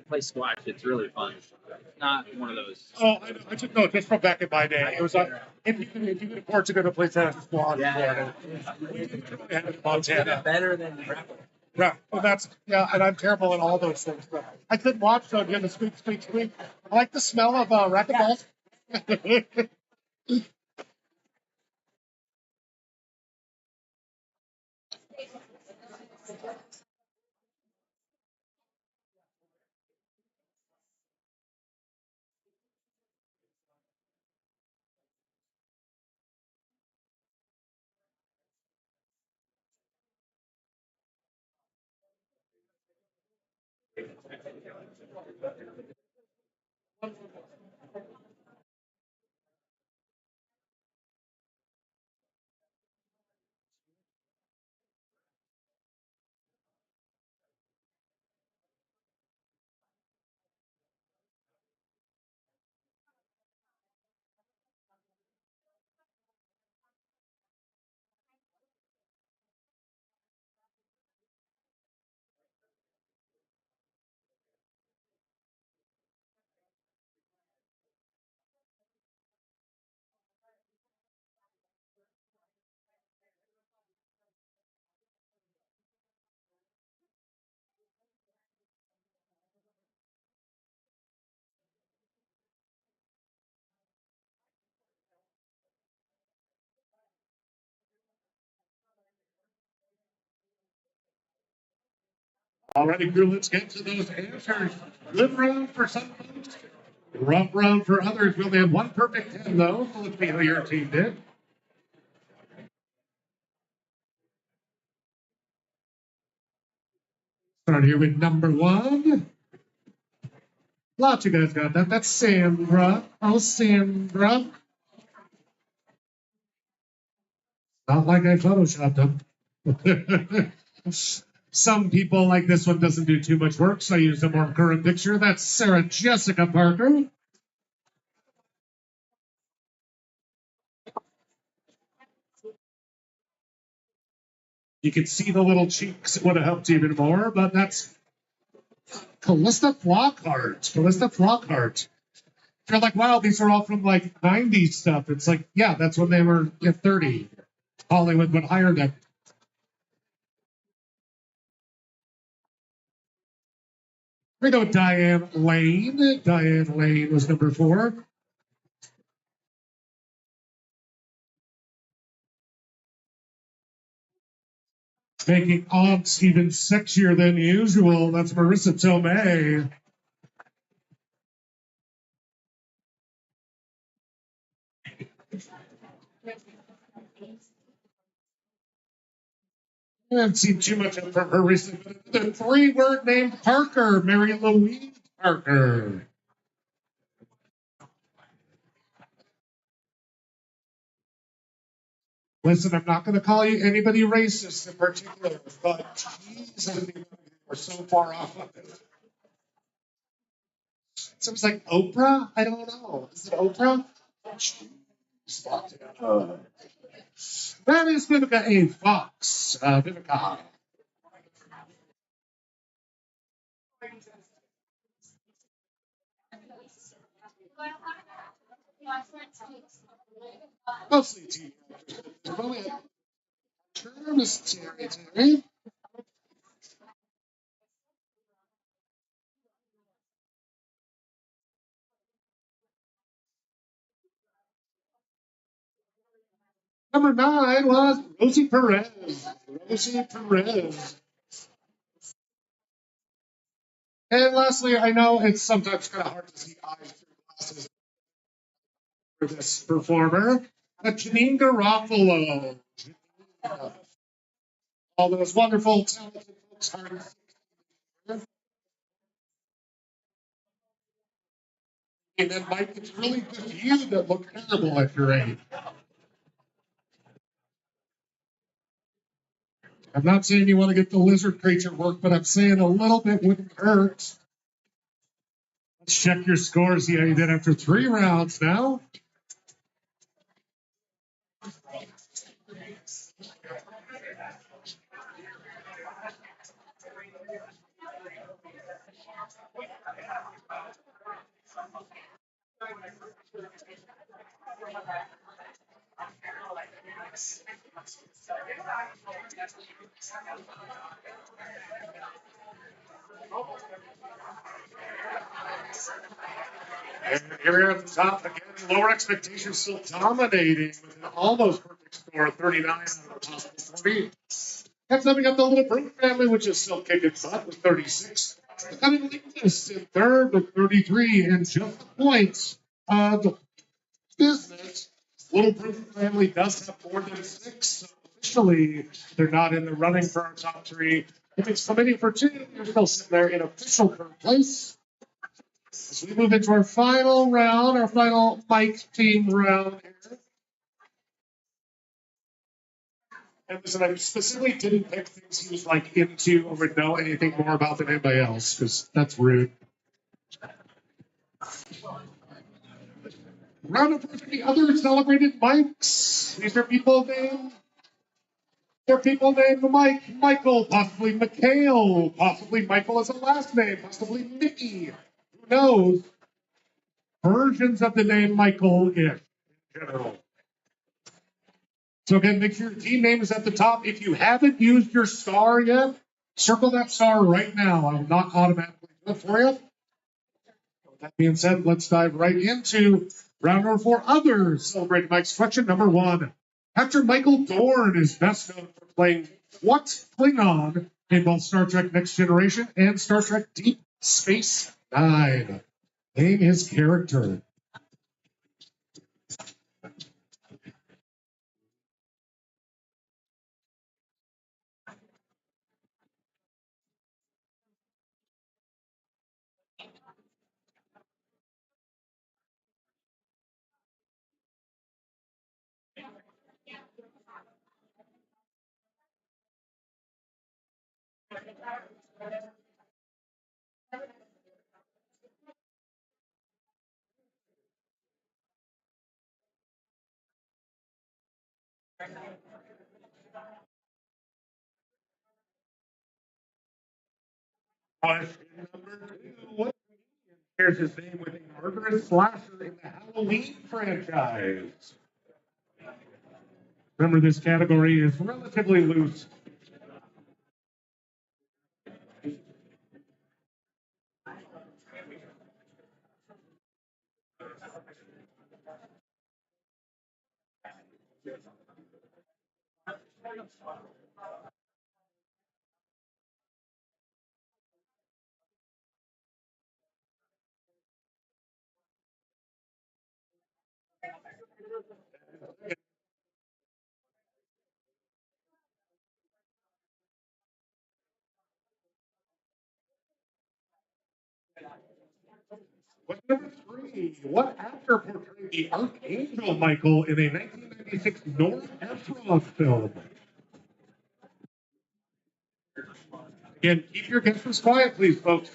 Play squash. It's really fun. Not one of those. Oh, I know. I just know just from back in my day. It was if you could afford to go to play tennis squad in Florida. We didn't really have it in Montana. Better than grapple. Yeah, well, that's yeah, and I'm terrible at all those things. But I couldn't watch so again the squeak, squeak, squeak. I like the smell of racquetballs. Alrighty, crew, let's get to those answers. Good round for some folks. Rough round for others. We only had one perfect 10, though. So let's see how your team did. Start here with number one. Lots of you guys got that. That's Sandra. Oh, Sandra. Not like I photoshopped them. Some people like this one doesn't do too much work, so I use a more current picture. That's Sarah Jessica Parker. You can see the little cheeks. It would have helped even more, but that's Callista Flockhart. Callista Flockhart. You're like, wow, these are all from like 90s stuff. It's like, yeah, that's when they were 30. Hollywood would hire them. We go Diane Lane. Diane Lane was number 4. Making odds even sexier than usual. That's Marissa Tomei. I haven't seen too much of her recently, but the 3-word name Parker, Mary Louise Parker. Listen, I'm not going to call you anybody racist in particular, but Jesus, we're so far off of this. So it's like Oprah? I don't know. Is it Oprah? That is Vivica A. Fox. Vivica. Mostly TV. Probably a term is Terry. Number 9 was Rosie Perez. Rosie Perez. And lastly, I know it's sometimes kind of hard to see eyes through glasses for this performer, but Janine Garofalo. All those wonderful, talented folks are. And then, Mike, it's really just you that look terrible at your age. I'm not saying you want to get the lizard creature work, but I'm saying a little bit wouldn't hurt. Let's check your scores. Yeah, you did after 3 rounds now. And here at the top again, lower expectations still dominating with an almost perfect score, 39 out of the possible 40. Next up, we got the Little Brute family, which is still kicking butt with 36. The Cunning Linguist in third with 33, and just the points of business. Little Brute family does have more than 6, so officially they're not in the running for our top 3. If it's committee for two, you're still sitting there in official third place. As we move into our final round, our final Mike team round here. And listen, I specifically didn't pick things he was like into or would know anything more about than anybody else, because that's rude. Round of applause for the other celebrated Mikes. These are people named. They're people named Mike, Michael, possibly Mikhail, possibly Michael as a last name, possibly Mickey. Who knows? Versions of the name Michael in general. So again, make sure your team name is at the top. If you haven't used your star yet, circle that star right now. I will not automatically do it for you. With that being said, let's dive right into round number 4. Other celebrated Mike's question number 1. Actor Michael Dorn is best known for playing what Klingon in both Star Trek Next Generation and Star Trek Deep Space Nine? Name his character. Question number 2. What shares his name with a murderous slasher in the Halloween franchise? Remember, this category is relatively loose. Question number 3. What actor portrayed the Archangel Michael in a 1996 Nora Ephron film? Again, keep your guesses quiet, please, folks.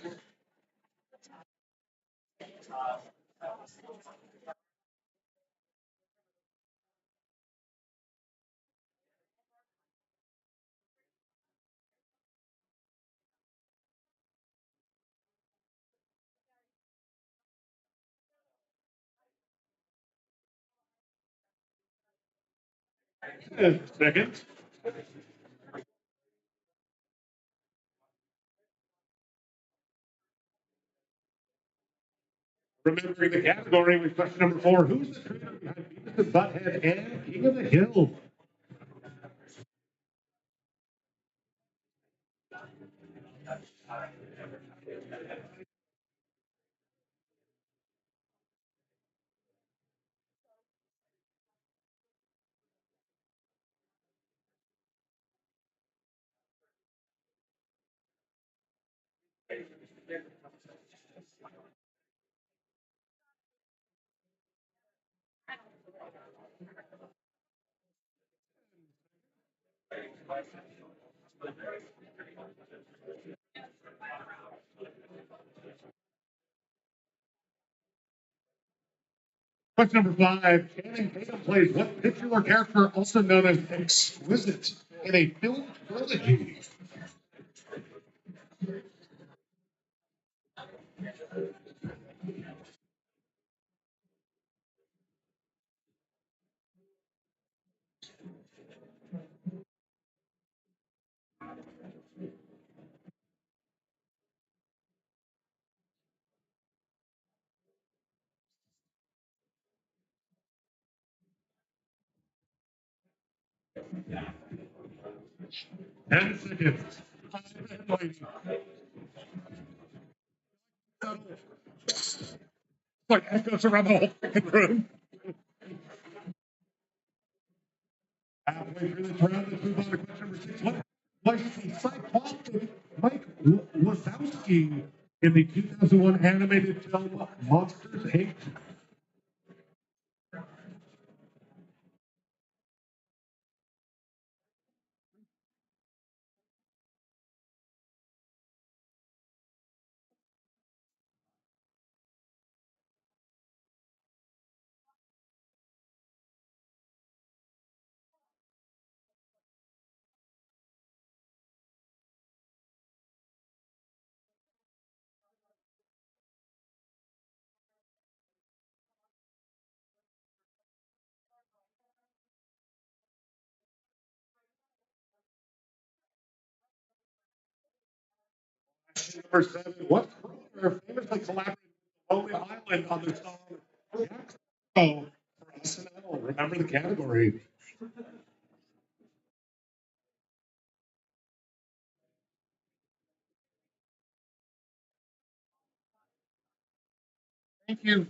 Second. Remembering the category with question number 4. Who's the creator behind Beavis and Butthead and King of the Hill? Question number 5. Channing Tatum plays what titular character, also known as Exquisite, in a film trilogy? And seconds. Like echoes around the whole freaking room. Halfway through this round, let's move on to question number 6. What was the cyclopic Mike Wazowski in the 2001 animated film Monsters Inc. Number 7, what crooner famously collaborated with Lonely Island on the song Jack Sparrow for SNL? Remember the category. Thank you.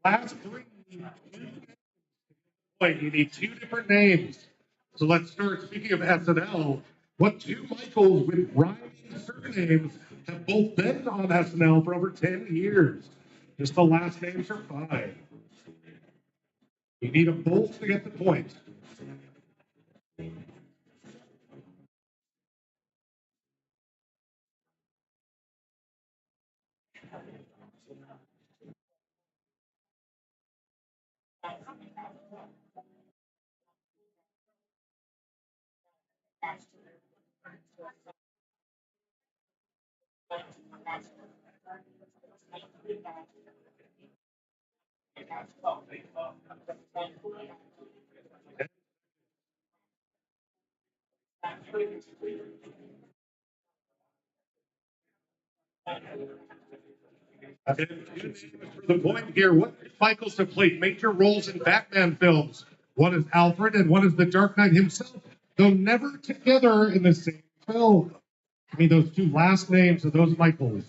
Last three. Wait, you need two different names. So let's start. Speaking of SNL, what two Michaels with rhyming surnames have both been on SNL for over 10 years? Just the last names are 5. You need them both to get the point. And two names for the point here. What two Michaels have played major roles in Batman films? One is Alfred and one is the Dark Knight himself, though never together in the same film. I mean, those two last names of those Michaels.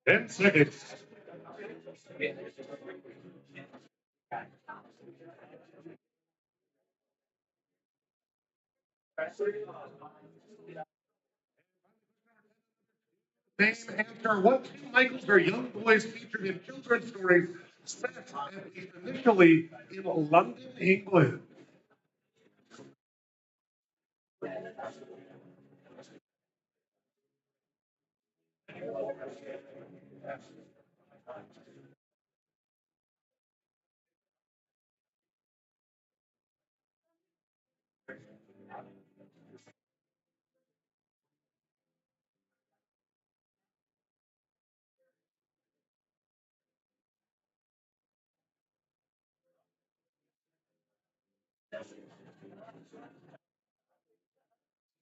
Ten seconds. Name after what two Michaels are young boys featured in children's stories set, at least initially, in London, England?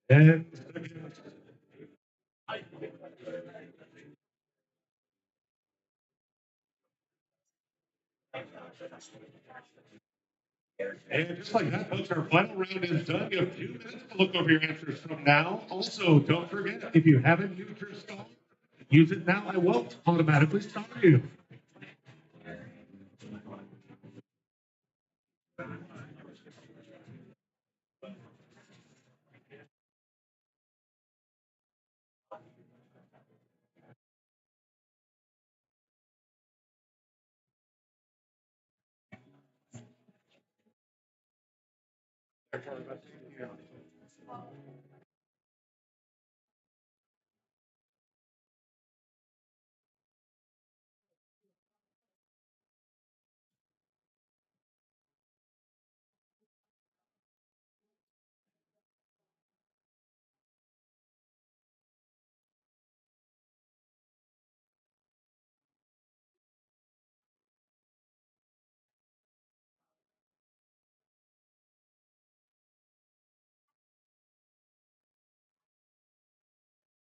And And just like that, folks, our final round is done. You have 2 minutes to look over your answers from now. Also, don't forget, if you haven't used your star, use it now. I won't automatically star you.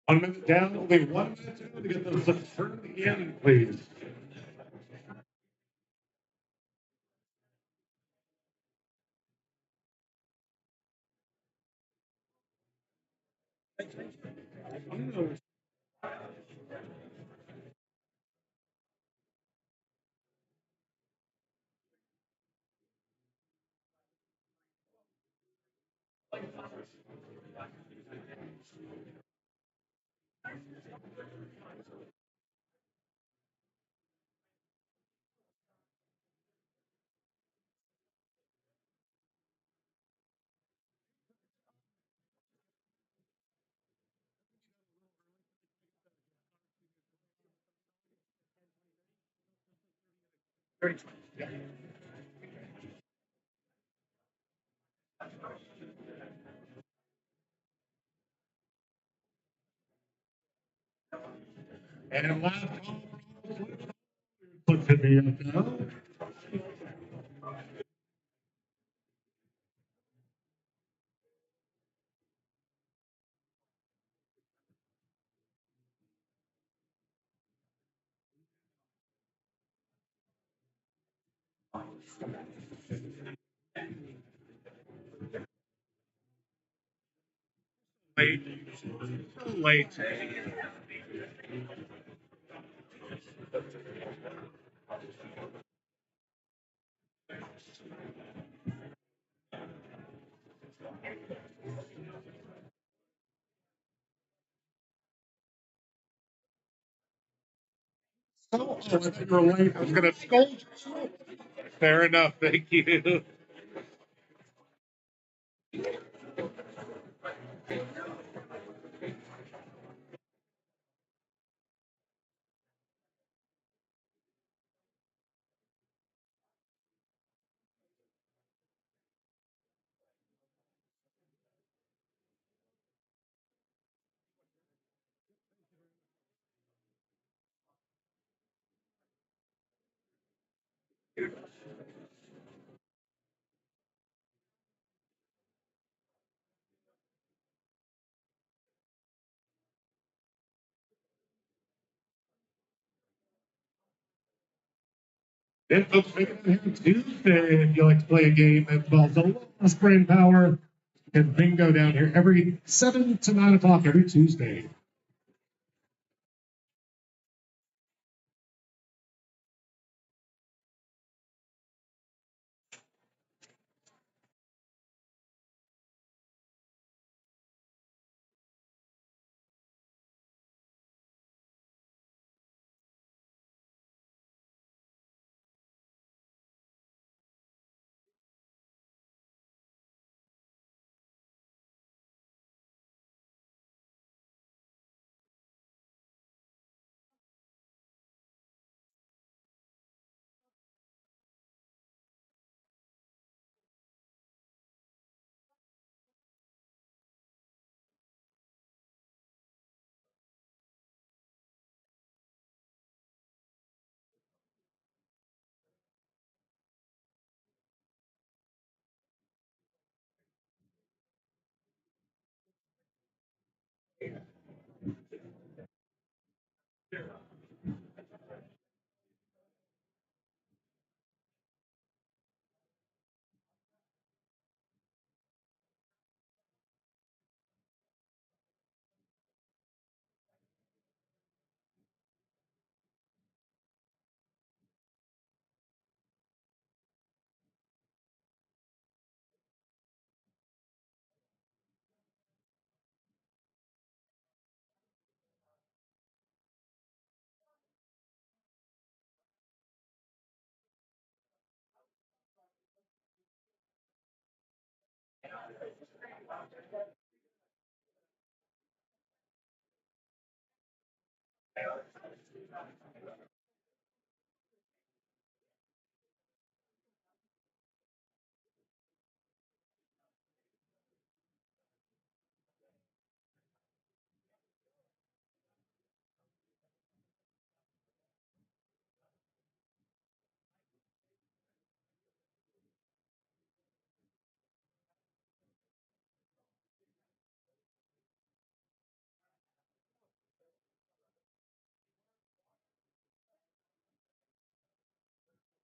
1 minute down, only 1 minute to go to get those flips turned in, please. And last call, flips hit me up now. Late. Late. So, I think you're late. I was going to scold you. Fair enough. Thank you. And folks, maybe Tuesday, if you like to play a game that involves a lot brain power and bingo down here every 7 to 9 o'clock every Tuesday.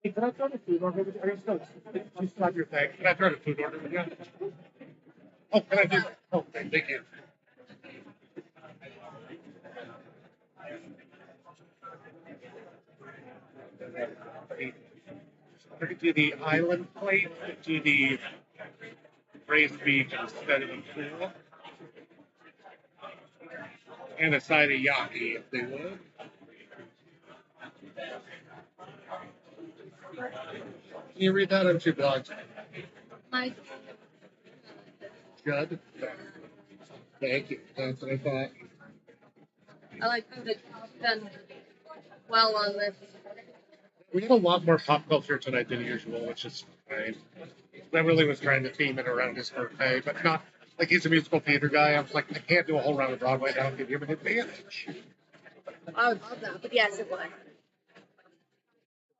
Hey, can I throw the food order? I guess no. Just grab your thing. Can I throw the food order with you? Oh, can I do that? Oh, okay, thank you. We're gonna do the island plate, do the braised beef instead of the pool, and a side of yaki if they would. Can you read that on two blogs? Like, Judd? Thank you. That's what I thought. I like how they've done well on this. We had a lot more pop culture tonight than usual, which is fine. I really was trying to theme it around his birthday, but not like he's a musical theater guy. I was like, I can't do a whole round of Broadway. That'll give him an advantage. I would love that, but yes, it would.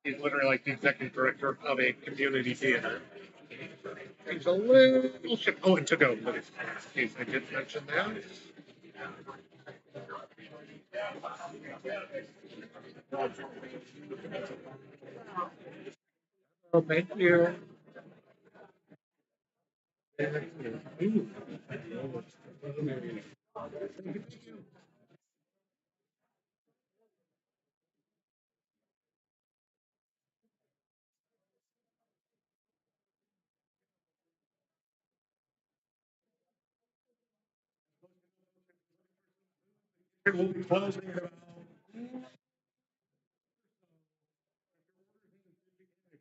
He's literally like the executive director of a community theater. He's a little ship. Oh, and to go, but in case I did mention that. Oh, thank you. Ooh. We'll be closing it out.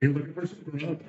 You're looking for some grub.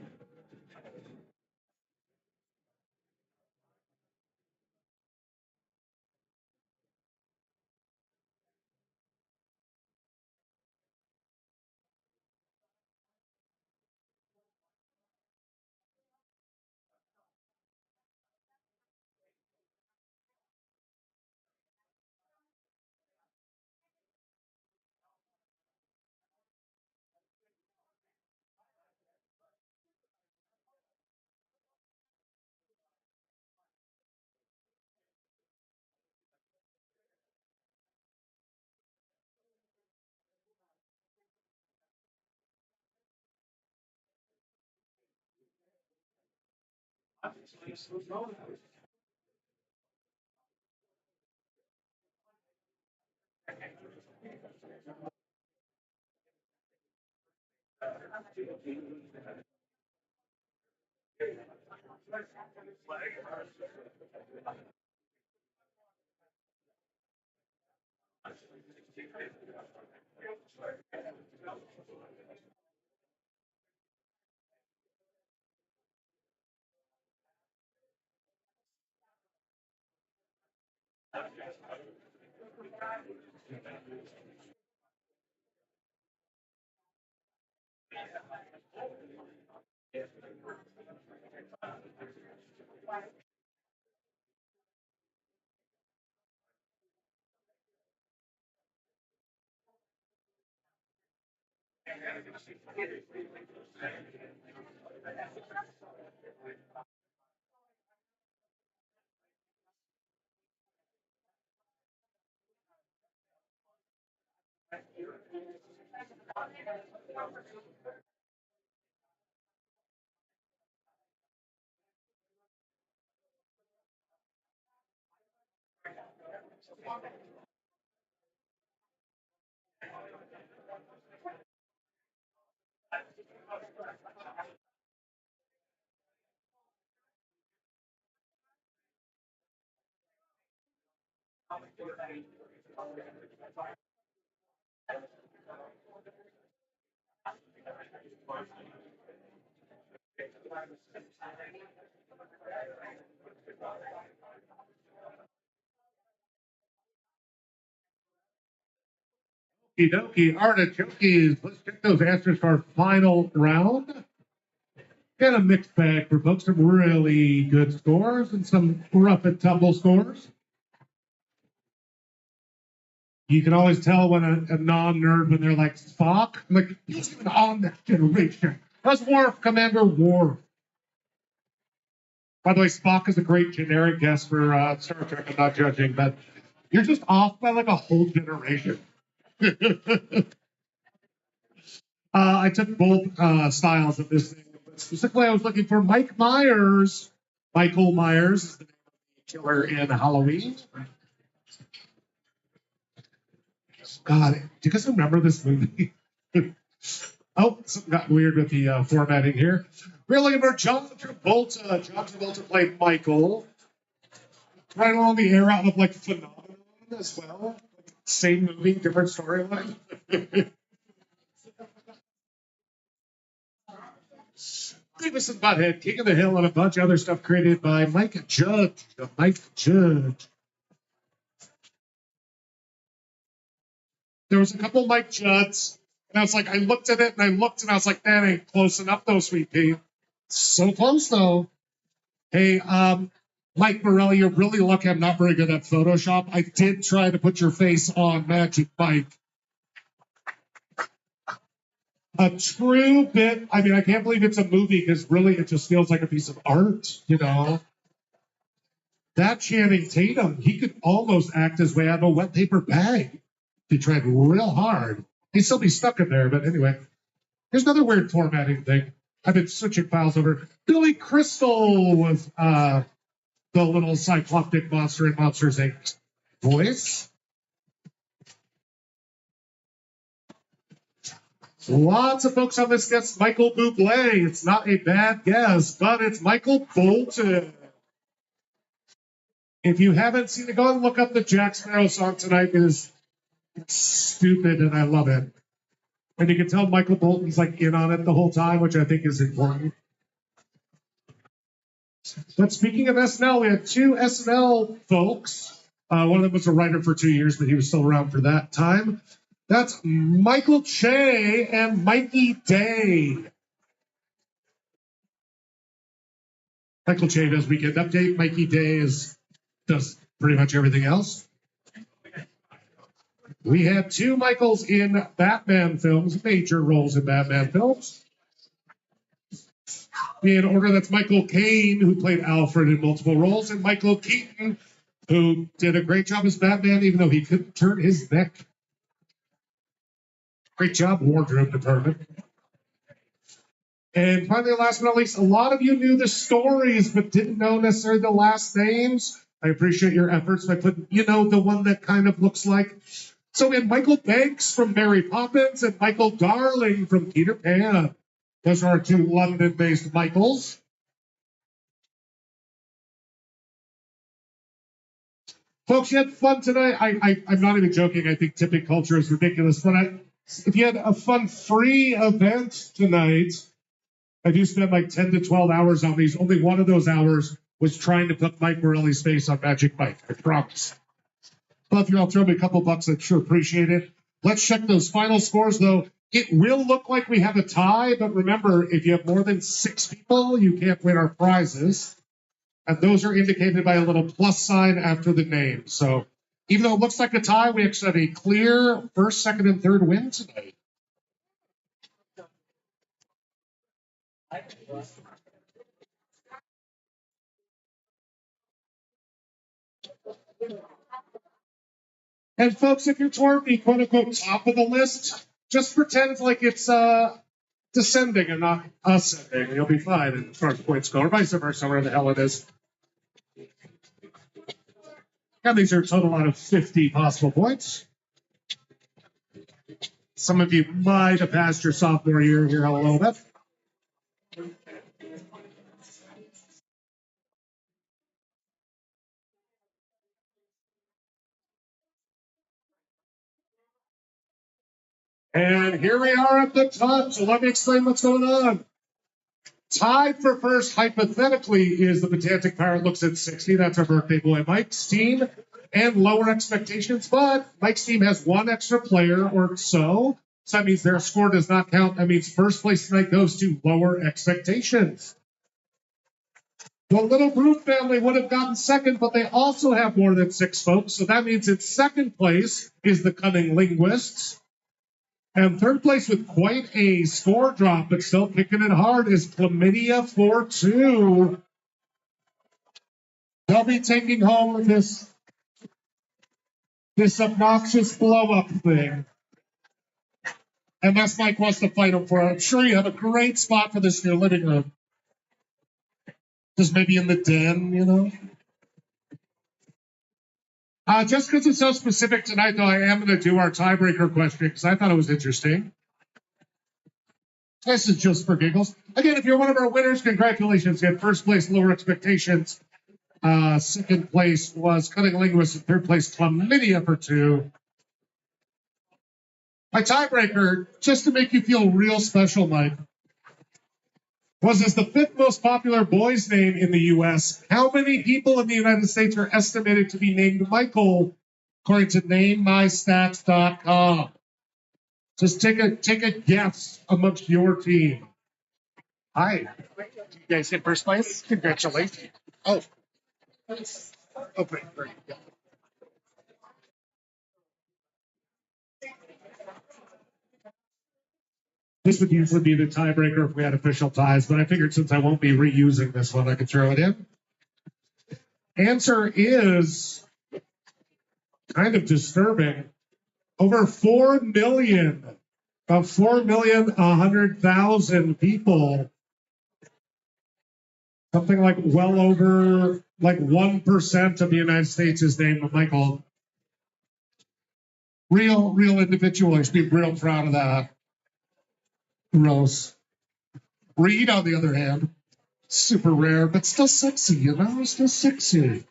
Okie dokie, artichokes. Let's check those answers for our final round. Got a mixed bag for folks. Some really good scores and some rough and tumble scores. You can always tell when a non-nerd when they're like Spock. I'm like, he's even on Next Generation. That's Worf, Commander Worf. By the way, Spock is a great generic guess for Star Trek. I'm not judging, but you're just off by like a whole generation. I took both styles of this thing. But specifically, I was looking for Mike Myers. Michael Myers is the name of the killer in Halloween. God, do you guys remember this movie? Oh, something got weird with the formatting here. We're looking for John Travolta. John Travolta played Michael. Right along the era of like Phenomenon as well. Same movie, different storyline. Beavis and Butthead, King of the Hill, and a bunch of other stuff created by Mike Judge. Mike Judge. There was a couple Mike Judds, and I was like, I looked at it and I looked and I was like, that ain't close enough though, Sweet Pea. So close though. Hey, Mike Morelli, you're really lucky I'm not very good at Photoshop. I did try to put your face on Magic Mike. A true bit. I mean, I can't believe it's a movie because really it just feels like a piece of art, you know. That Channing Tatum, he could almost act his way out of a wet paper bag. He tried real hard. He'd still be stuck in there, but anyway. Here's another weird formatting thing. I've been switching files over. Billy Crystal was the little cycloptic monster in Monsters Inc. voice. Lots of folks on this guess Michael Bublé. It's not a bad guess, but it's Michael Bolton. If you haven't seen it, go and look up the Jack Sparrow song tonight. It is stupid, and I love it. And you can tell Michael Bolton's like in on it the whole time, which I think is important. But speaking of SNL, we had two SNL folks. One of them was a writer for 2 years, but he was still around for that time. That's Michael Che and Mikey Day. Michael Che does Weekend Update. Mikey Day does pretty much everything else. We had two Michaels in Batman films, major roles in Batman films. In order, that's Michael Caine, who played Alfred in multiple roles, and Michael Keaton, who did a great job as Batman, even though he couldn't turn his neck. Great job, wardrobe department. And finally, last but not least, a lot of you knew the stories, but didn't know necessarily the last names. I appreciate your efforts by putting, the one that kind of looks like. So we had Michael Banks from Mary Poppins and Michael Darling from Peter Pan. Those are our two London-based Michaels. Folks, you had fun tonight. I'm not even joking. I think tipping culture is ridiculous. But if you had a fun free event tonight, I do spend like 10 to 12 hours on these. Only one of those hours was trying to put Mike Morelli's face on Magic Mike. I promise. But if you all throw me a couple bucks, I'd sure appreciate it. Let's check those final scores, though. It will look like we have a tie, but remember, if you have more than 6 people, you can't win our prizes. And those are indicated by a little plus sign after the name. So even though it looks like a tie, we actually have a clear first, second, and third win tonight. And folks, if you're toward the quote-unquote top of the list, just pretend like it's descending and not ascending. You'll be fine as far as points go, or vice versa, where the hell it is. And these are a total out of 50 possible points. Some of you might have passed your sophomore year here a little bit. And here we are at the top. So let me explain what's going on. Tied for first, hypothetically, is the Pedantic Pirate looks at 60. That's our birthday boy Mike's team. And lower expectations, but Mike's team has one extra player or so. So that means their score does not count. That means first place tonight goes to lower expectations. The Little Brute family would have gotten second, but they also have more than 6 folks. So that means in second place is the Cunning Linguists. And third place with quite a score drop, but still kicking it hard, is Chlamydia 4-2. They'll be taking home this obnoxious blow-up thing. unless Mike wants to fight him for it. I'm sure you have a great spot for this in your living room. Just maybe in the den, you know. Just because it's so specific tonight, though, I am going to do our tiebreaker question because I thought it was interesting. This is just for giggles. Again, if you're one of our winners, congratulations. You had first place, lower expectations. Second place was Cutting Linguist, and third place, Chlamydia for 2. My tiebreaker, just to make you feel real special, Mike, was as the 5th most popular boy's name in the U.S. How many people in the United States are estimated to be named Michael, according to NameMyStats.com? Just take a guess amongst your team. Hi. You guys get first place? Congratulations. Oh. Okay, great. Yeah. This would usually be the tiebreaker if we had official ties, but I figured since I won't be reusing this one, I could throw it in. Answer is kind of disturbing. Over 4 million, about 4,100,000 people, something like well over like 1% of the United States is named Michael. Real individual. I should be real proud of that. Gross. Reed, on the other hand, super rare, but still sexy, you know? Still sexy.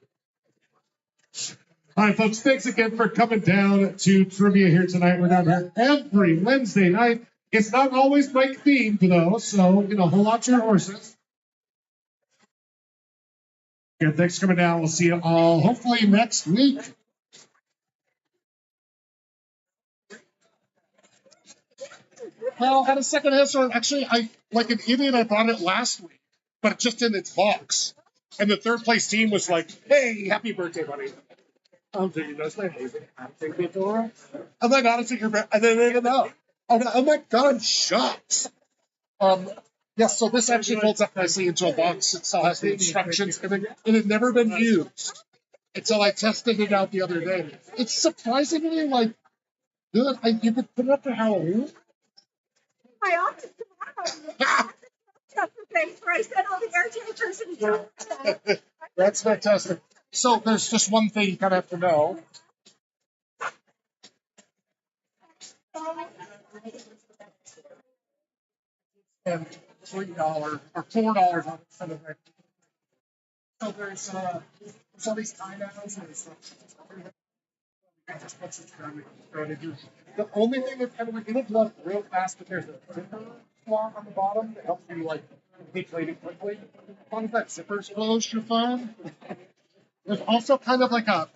All right, folks, thanks again for coming down to trivia here tonight. We're down here every Wednesday night. It's not always Mike themed, though, so, you know, hold on to your horses. Yeah, thanks for coming down. We'll see you all hopefully next week. Well, I had a second answer. Actually, I like an idiot. I bought it last week, but just in its box. And the third place team was like, "Hey, happy birthday, buddy!" I'm thinking that's my amazing. I'm thinking Dora. I'm like, honestly, your birthday. I didn't even know. Oh my god, I'm shocked. Yeah. So this actually folds up nicely into a box. It still has the instructions, and it had never been used until I tested it out the other day. It's surprisingly like good. You could put it up for Halloween. My office tomorrow. Stuff for things where I said all the air takers and That's fantastic. So there's just one thing you kind of have to know. And $3 or $4 on instead of so there's all these timeouts and stuff. The only thing that's kind of like it'll blow real fast, but there's a zipper slot on the bottom that helps you like deflate it quickly. As long as that zipper's closed, you're fine. There's also kind of like a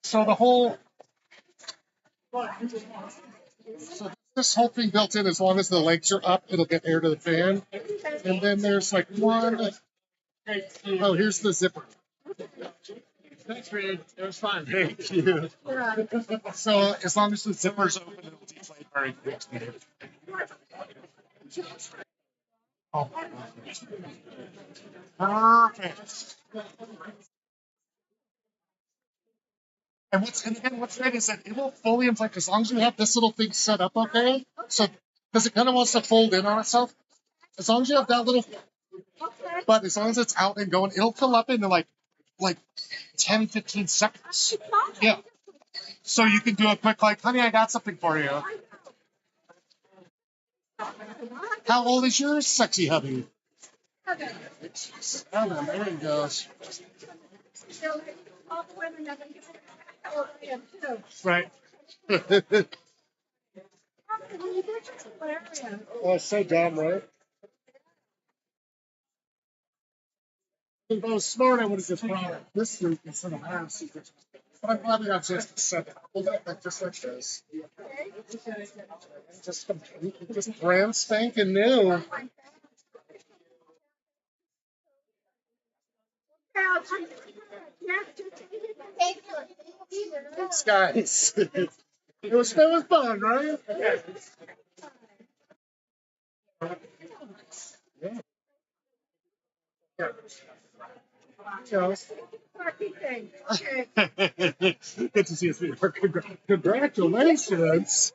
so the whole so this whole thing built in, as long as the legs are up, it'll get air to the fan. And then there's like one. Oh, here's the zipper. Thanks, Reed. It was fun. Thank you. So as long as the zipper's open, it'll deflate very quickly. Oh. Perfect. And what's great is that it will fully inflate as long as you have this little thing set up okay. So because it kind of wants to fold in on itself. As long as you have that little, but as long as it's out and going, it'll fill up into like 10, 15 seconds. Yeah. So you can do a quick like, honey, I got something for you. How old is your sexy hubby? Oh, there he goes. Right. Oh, so dumb, right? If I was smart, I would have just brought it this week instead of last week. But I'm glad we got just a second. Hold that back just like this. Just brand spanking new. Thanks, guys. It was fun, right? Yeah. Okay. Okay. Good to see you, sweetheart. Congratulations.